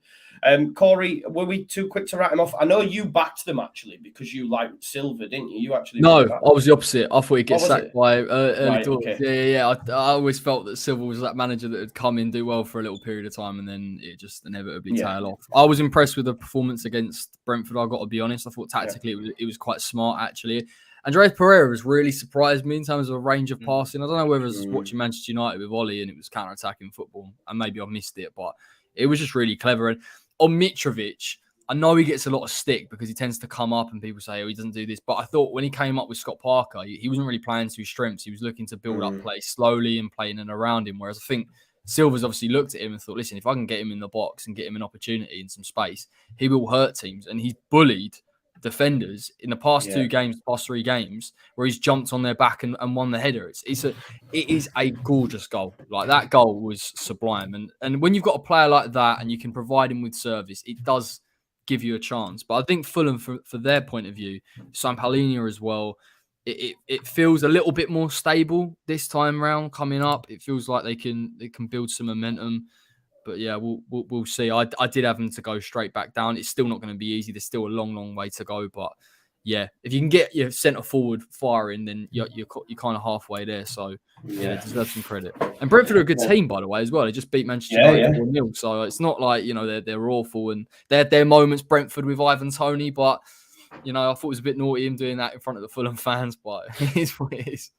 Corey, were we too quick to write him off? I know you backed them, actually, because you liked Silva, didn't you? You actually No, I was the opposite. I thought he'd get sacked by early Right, doors. okay. Yeah. I always felt that Silva was that manager that would come in, do well for a little period of time, and then it just inevitably tail off. I was impressed with the performance against Brentford, I've got to be honest. I thought tactically it was quite smart, actually. Andreas Pereira has really surprised me in terms of a range of passing. I don't know whether it was watching Manchester United with Ollie and it was counter-attacking football, and maybe I've missed it, but it was just really clever. And on Mitrovic, I know he gets a lot of stick because he tends to come up and people say, oh, he doesn't do this. But I thought when he came up with Scott Parker, he wasn't really playing to his strengths. He was looking to build up play slowly and playing in around him. Whereas I think Silva's obviously looked at him and thought, listen, if I can get him in the box and get him an opportunity and some space, he will hurt teams. And he's bullied defenders in the past 3 games where he's jumped on their back and won the header. It is a gorgeous goal. Like, that goal was sublime. And when you've got a player like that and you can provide him with service, it does give you a chance. But I think Fulham, for their point of view, Sampalinha as well, it feels a little bit more stable this time round coming up. It feels like they can build some momentum. But yeah, we'll see. I did have them to go straight back down. It's still not going to be easy. There's still a long way to go. But yeah, if you can get your centre forward firing, then you're kind of halfway there. So yeah, they deserve some credit. And Brentford are a good team, by the way, as well. They just beat Manchester United 4-0. So it's not like, they're awful, and they had their moments, Brentford, with Ivan Toney. But I thought it was a bit naughty him doing that in front of the Fulham fans. But it is what it is.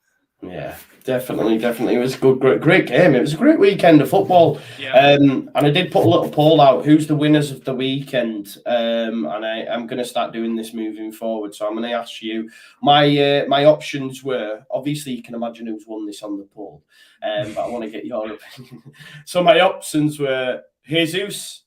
Yeah, definitely. It was a great game. It was a great weekend of football. Yeah. And I did put a little poll out, who's the winners of the weekend? And I'm going to start doing this moving forward. So I'm going to ask you, my options were, obviously you can imagine who's won this on the poll, but I want to get your opinion. So my options were Jesus,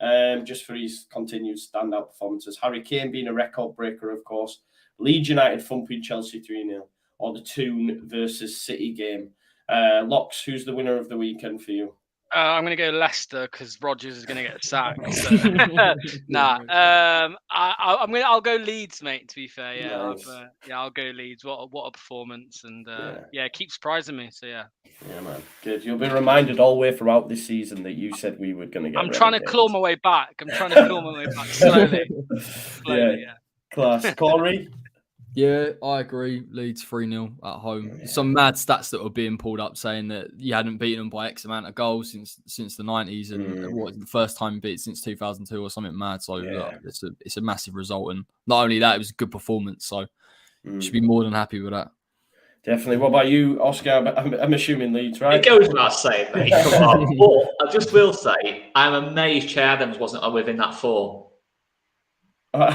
just for his continued standout performances. Harry Kane being a record breaker, of course. Leeds United thumping Chelsea 3-0. Or the Toon versus City game. Locks, who's the winner of the weekend for you? I'm going to go Leicester because Rodgers is going to get sacked. So. I'll go Leeds, mate. To be fair, nice. I'll go Leeds. What a performance, and keep surprising me. So yeah, man, good. You'll be reminded all the way throughout this season that you said we were going to get. I'm trying to claw my way back. Slowly. Yeah. Class, Corey. Yeah, I agree. Leeds 3-0 at home. Yeah. Some mad stats that were being pulled up saying that you hadn't beaten them by X amount of goals since the 90s, and what the first time beat since 2002 or something mad. So look, it's a massive result, and not only that, it was a good performance. So should be more than happy with that. Definitely. What about you, Oscar? I'm assuming Leeds, right? It goes without saying, mate. Come on. But I just will say, I'm amazed Che Adams wasn't within that 4. I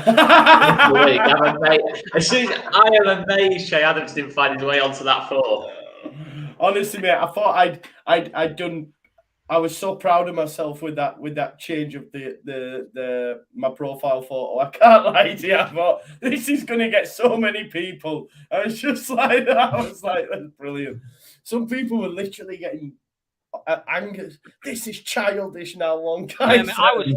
am amazed Che Adams didn't find his way onto that 4. Honestly, mate, I thought I'd done. I was so proud of myself with that change of my profile photo. I can't lie to you. I thought this is going to get so many people. I was just like that. I was like, that's brilliant. Some people were literally getting anger. This is childish now, one guy. Yeah, I was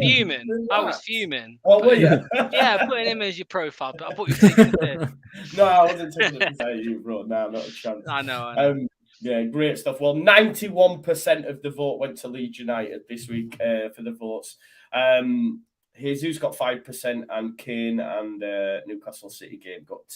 fuming. Oh, were you? Yeah, putting him as your profile, but I thought you were taking it. No, I wasn't taking it to say you, bro. No, not a chance. I know. Yeah, great stuff. Well, 91% of the vote went to Leeds United this week for the votes. Jesus got 5%, and Kane and Newcastle City game got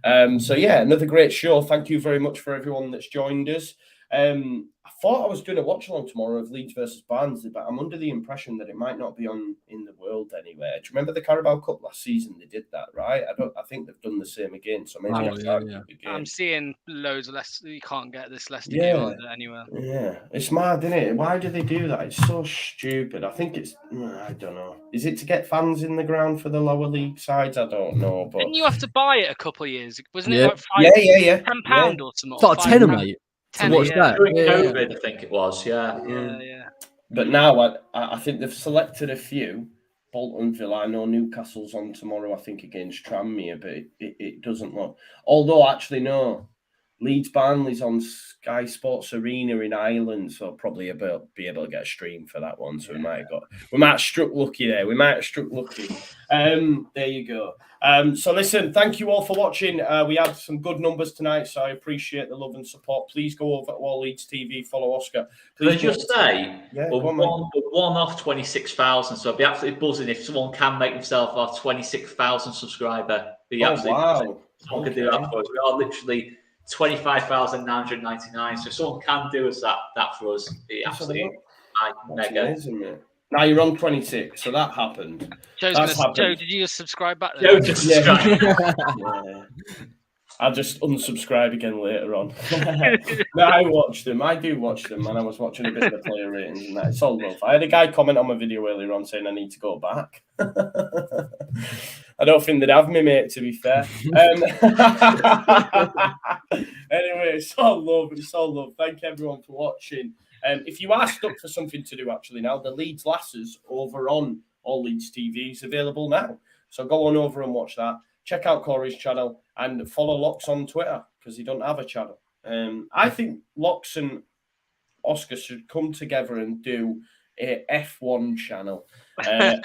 2%. So yeah, another great show. Thank you very much for everyone that's joined us. I thought I was doing a watch along tomorrow of Leeds versus Barnsley, but I'm under the impression that it might not be on in the world anywhere. Do you remember the Carabao Cup last season? They did that, right? I think they've done the same again. So maybe I'm seeing loads of Leicester. You can't get this Leicester game on anywhere. Yeah, it's mad, isn't it? Why do they do that? It's so stupid. I think it's I don't know. Is it to get fans in the ground for the lower league sides? I don't know. But didn't you have to buy it a couple of years? Wasn't it like £10 or something? It's like a tenner, mate. To watch that. During COVID, I think it was. Yeah. But now I think they've selected a few. Boltonville, I know Newcastle's on tomorrow, I think, against Tranmere, but it doesn't look. Although, actually, no. Leeds Barnsley's on Sky Sports Arena in Ireland, so probably be able to get a stream for that one. So we might have struck lucky there. There you go. So listen, thank you all for watching. We had some good numbers tonight, so I appreciate the love and support. Please go over to All Leeds TV, follow Oscar. Can I just say, we're one off 26,000, so I'd be absolutely buzzing if someone can make themselves our 26,000 subscriber. Be absolutely buzzing. Someone could do that for us. We are literally 25,999. So if someone can do us that for us, be absolutely mega. Amazing, now you're on 26, so that happened. Joe, did you just subscribe back? Joe just subscribed. I'll just unsubscribe again later on. No, I watched them. I do watch them, and I was watching a bit of the player ratings and that. It's all love. I had a guy comment on my video earlier on saying I need to go back. I don't think they'd have me, mate, to be fair. Anyway, it's all love. It's all love. Thank everyone for watching. If you are stuck for something to do, actually, now, the Leeds Lasses over on All Leeds TV is available now. So go on over and watch that. Check out Corey's channel and follow Locks on Twitter because he don't have a channel. I think Locks and Oscar should come together and do a F1 channel. Listen,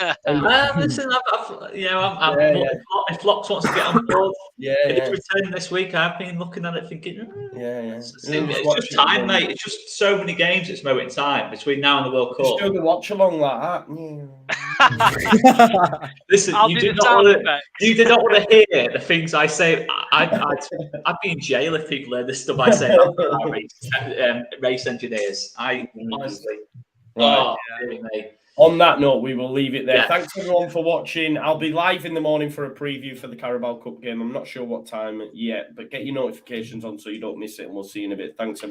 if Locks wants to get on board, it's returning this week. I've been looking at it thinking, it's just time, mate. It's just so many games at this moment in time between now and the World Cup. Still the watch along like that. Listen, you did not want to hear the things I say. I'd be in jail if people heard this stuff I say about race engineers. Honestly. Right. On that note, we will leave it there. Thanks everyone for watching. I'll be live in the morning for a preview for the Carabao Cup game. I'm not sure what time yet, but get your notifications on so you don't miss it, and we'll see you in a bit. Thanks everyone.